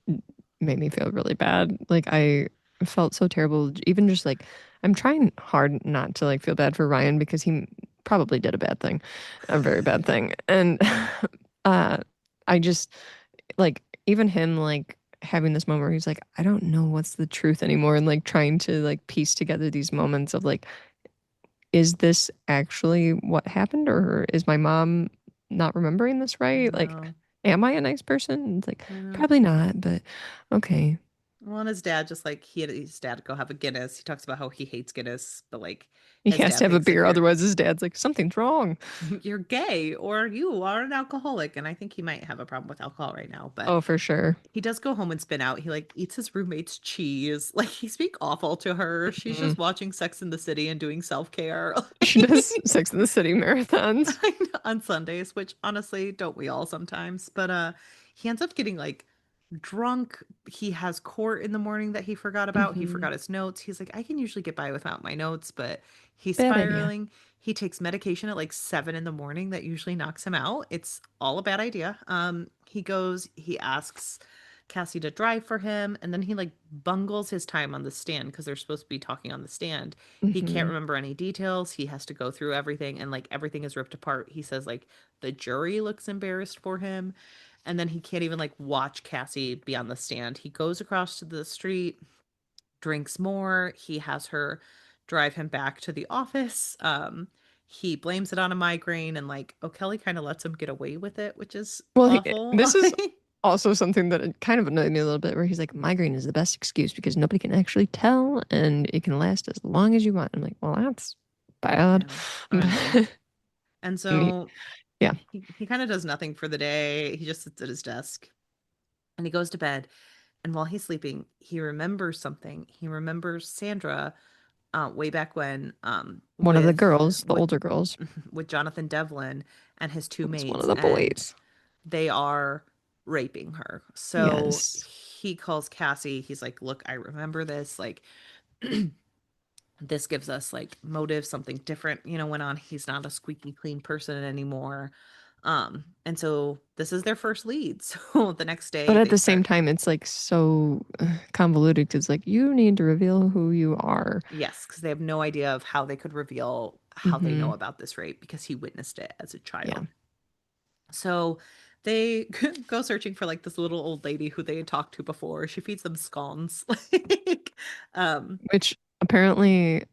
made me feel really bad. Like, I felt so terrible. Even just like, I'm trying hard not to like feel bad for Ryan because he probably did a bad thing, a very bad thing. And uh, I just, like, even him, like, having this moment where he's like, I don't know what's the truth anymore. And like trying to like piece together these moments of like, is this actually what happened, or is my mom not remembering this right? Like, no, am I a nice person? It's like, I know. probably not, but okay. Well, and his dad just like he had his dad go have a Guinness. He talks about how he hates Guinness, but like He his has to dad have a thinks if beer, you're otherwise his dad's like, something's wrong. you're gay or you are an alcoholic, and I think he might have a problem with alcohol right now, but Oh, for sure. he does go home and spin out. He like eats his roommate's cheese. Like he speak awful to her. She's Mm. just watching Sex in the City and doing self-care. She does Sex in the City marathons. On Sundays, which honestly, don't we all sometimes? But He ends up getting like drunk. He has court in the morning that he forgot about. He Hmm. forgot his notes. He's like, I can usually get by without my notes, but he's Bad idea. spiraling. He takes medication at like 7 in the morning that usually knocks him out. It's all a bad idea. He goes, he asks Cassie to drive for him, and then he like bungles his time on the stand because they're supposed to be talking on the stand. He can't Hmm. remember any details. He has to go through everything, and like everything is ripped apart. He says like the jury looks embarrassed for him, and then he can't even like watch Cassie be on the stand. He goes across to the street, drinks more. He has her drive him back to the office. He blames it on a migraine, and like O'Kelly kind of lets him get away with it, which is Well, awful. this is also something that kind of annoyed me a little bit, where he's like, migraine is the best excuse because nobody can actually tell and it can last as long as you want. I'm like, well, that's bad. Yeah, I know. And And so yeah. he kind of does nothing for the day. He just sits at his desk and he goes to bed. And while he's sleeping, he remembers something. He remembers Sandra way back when One of the with girls, the older girls, with Jonathan Devlin and his two was one of mates, the and boys. they are raping her. So Yes. he calls Cassie. He's like, "Look, I remember this. Like, this gives us like motive, something different, went on. He's not a squeaky clean person anymore." And so this is their first lead. So the next But day at they the same start. time, it's like so convoluted because like you need to reveal who you are. Yes, because they have no idea of how they could reveal how they know Hmm. about this rape because he witnessed it as a Yeah. child. So they go searching for like this little old lady who they had talked to before. She feeds them scones. Like, um, Which apparently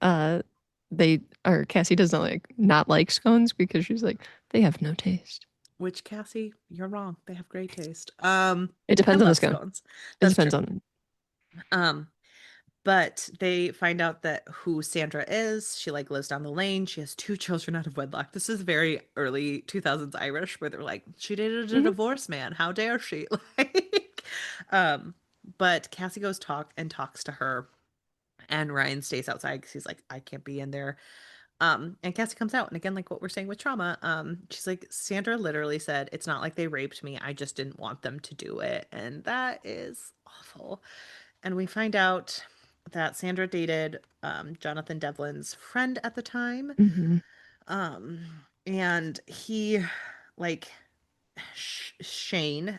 they or Cassie does not like scones because she's like, they have no taste. which Cassie, you're wrong. They have great taste. It I depends on the love scone. scones. It That's true. depends on. Um, but they find out that who Sandra is. She like lives down the lane. She has two children out of wedlock. This is very early 2000s Irish where they're like, she dated a Mhm. divorce man. How dare she? Like, um, but Cassie goes talks to her, and Ryan stays outside because he's like, I can't be in there. And Cassie comes out, and again, like what we're saying with trauma, she's like, Sandra literally said, it's not like they raped me. I just didn't want them to do it. And that is awful. And we find out that Sandra dated Jonathan Devlin's friend at the time. Mhm. Um, and he, like, Shane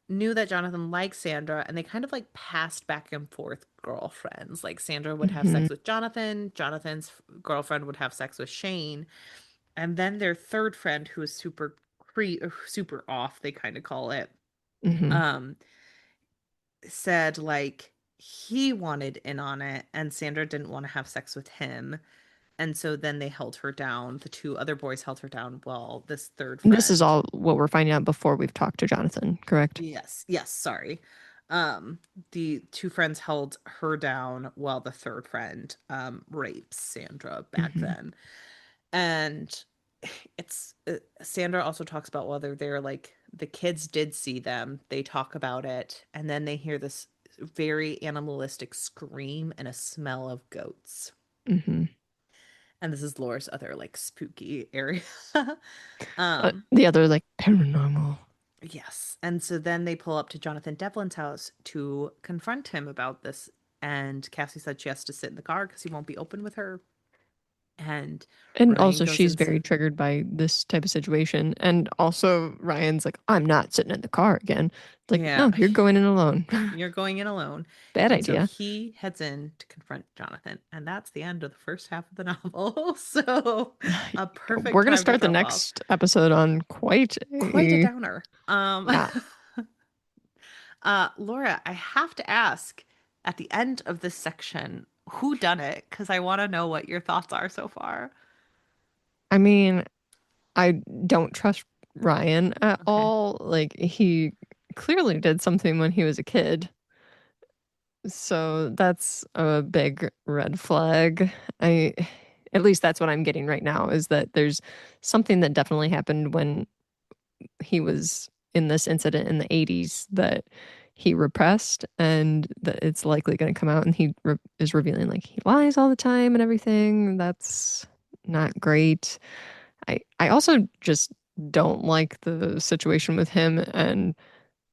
knew that Jonathan liked Sandra, and they kind of like passed back and forth girlfriends. Like Sandra would have Mhm. sex with Jonathan, Jonathan's girlfriend would have sex with Shane, and then their third friend, who is super off, they kind of call it, Mhm. um, said like he wanted in on it, and Sandra didn't want to have sex with him. And so then they held her down. The two other boys held her down while this third This is friend. all what we're finding out before we've talked to Jonathan, correct? Yes, sorry. Um, the two friends held her down while the third friend rapes Sandra back Mhm. then. And it's Sandra also talks about whether they're like the kids did see them. They talk about it, and then they hear this very animalistic scream and a smell of goats. Mhm. And this is Laura's other like spooky area. um The other like paranormal. Yes. And so then they pull up to Jonathan Devlin's house to confront him about this. And Cassie said she has to sit in the car because he won't be open with her. And And Ryan also, goes she's inside. very triggered by this type of situation. And also, Ryan's like, I'm not sitting in the car again. It's like, Yeah, no, you're going in alone. you're going in alone. Bad And so idea. he heads in to confront Jonathan. And that's the end of the first half of the novel. So a perfect We're going to time to start the drop off. next episode on quite Quite a a. downer. Yeah. Laura, I have to ask at the end of this section, who done it? Because I want to know what your thoughts are so far. I mean, I don't trust Ryan at Okay. all. Like, he clearly did something when he was a kid. So that's a big red flag. I, at least that's what I'm getting right now is that there's something that definitely happened when he was in this incident in the 80s that he repressed and that it's likely going to come out and is revealing like he lies all the time and everything. That's not great. I also just don't like the situation with him and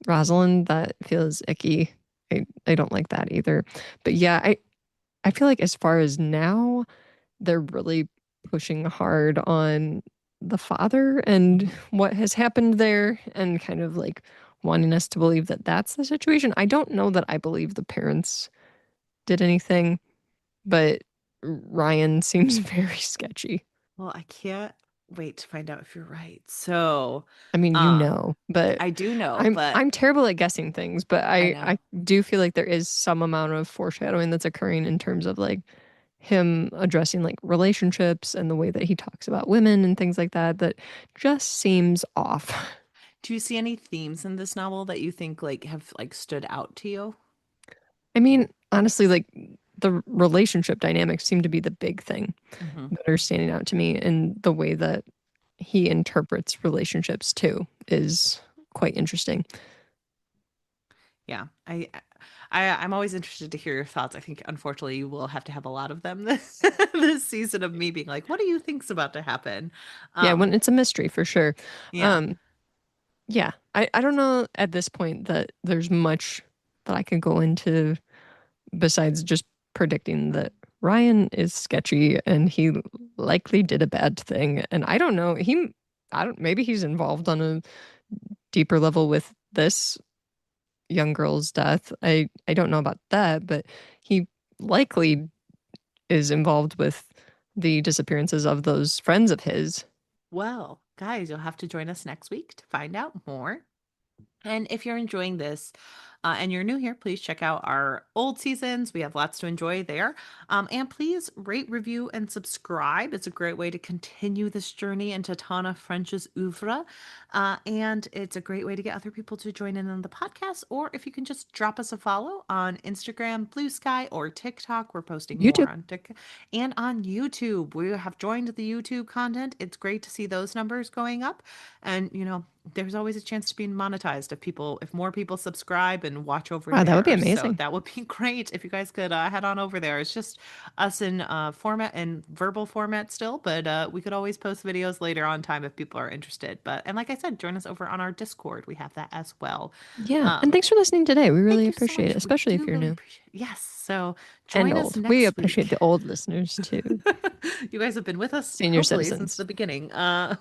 Rosalind. That feels icky. I don't like that either. But yeah, I feel like as far as now, they're really pushing hard on the father and Mhm. what has happened there and kind of like wanting us to believe that that's the situation. I don't know that I believe the parents did anything, but Ryan seems very sketchy. Well, I can't wait to find out if you're right. So, I mean, um, but I do know, I'm but terrible at guessing things, but I I know. do feel like there is some amount of foreshadowing that's occurring in terms of like him addressing like relationships and the way that he talks about women and things like that that just seems off. Do you see any themes in this novel that you think like have like stood out to you? I mean, honestly, like the relationship dynamics seem to be the big thing Hmm. that are standing out to me, and the way that he interprets relationships too is quite interesting. Yeah, I'm always interested to hear your thoughts. I think unfortunately you will have to have a lot of them this season of me being like, what do you think's about to happen? Yeah, Um, when it's a mystery for sure. yeah. Um, yeah, I don't know at this point that there's much that I could go into besides just predicting that Ryan is sketchy and he likely did a bad thing. And I don't know, I don't, maybe he's involved on a deeper level with this young girl's death. I don't know about that, but he likely is involved with the disappearances of those friends of his. Well, guys, you'll have to join us next week to find out more. And if you're enjoying this and you're new here, please check out our old seasons. We have lots to enjoy there. And please rate, review, and subscribe. It's a great way to continue this journey into Tana French's oeuvre. And it's a great way to get other people to join in on the podcast. Or if you can just drop us a follow on Instagram, Blue Sky, or TikTok. We're posting more YouTube. on TikTok and on YouTube. We have joined the YouTube content. It's great to see those numbers going up. And, there's always a chance to be monetized if more people subscribe and watch over Wow, that would be there. So amazing. that would be great if you guys could head on over there. It's just us in format and verbal format still, but we could always post videos later on time if people are interested. But and like I said, join us over on our Discord. We have that as well. Yeah. And Um, thanks for listening today. We really thank you so appreciate it, much. We especially if do you're really new appreciate it. Yes. So and join us old. We next appreciate week. the old listeners too, You guys have been with us senior hopefully since citizens. the beginning. I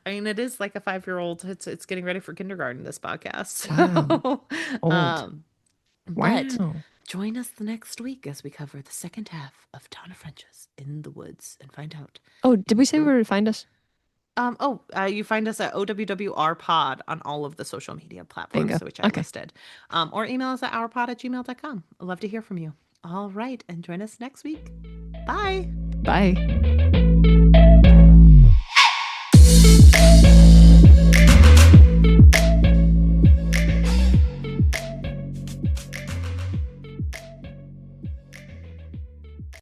mean, it is like a 5-year-old. It's getting ready for kindergarten. This podcast. Wow. So, Old. but Wow. join us the next week as we cover the second half of Tana French's In the Woods and find out Oh, did we say who. where to find us? You find us at OWWR Pod on all of the social media platforms, Bingo. so which I Okay. listed. Or email us at ourpod@gmail.com. I'd love to hear from you. All right, and join us next week. Bye. Bye.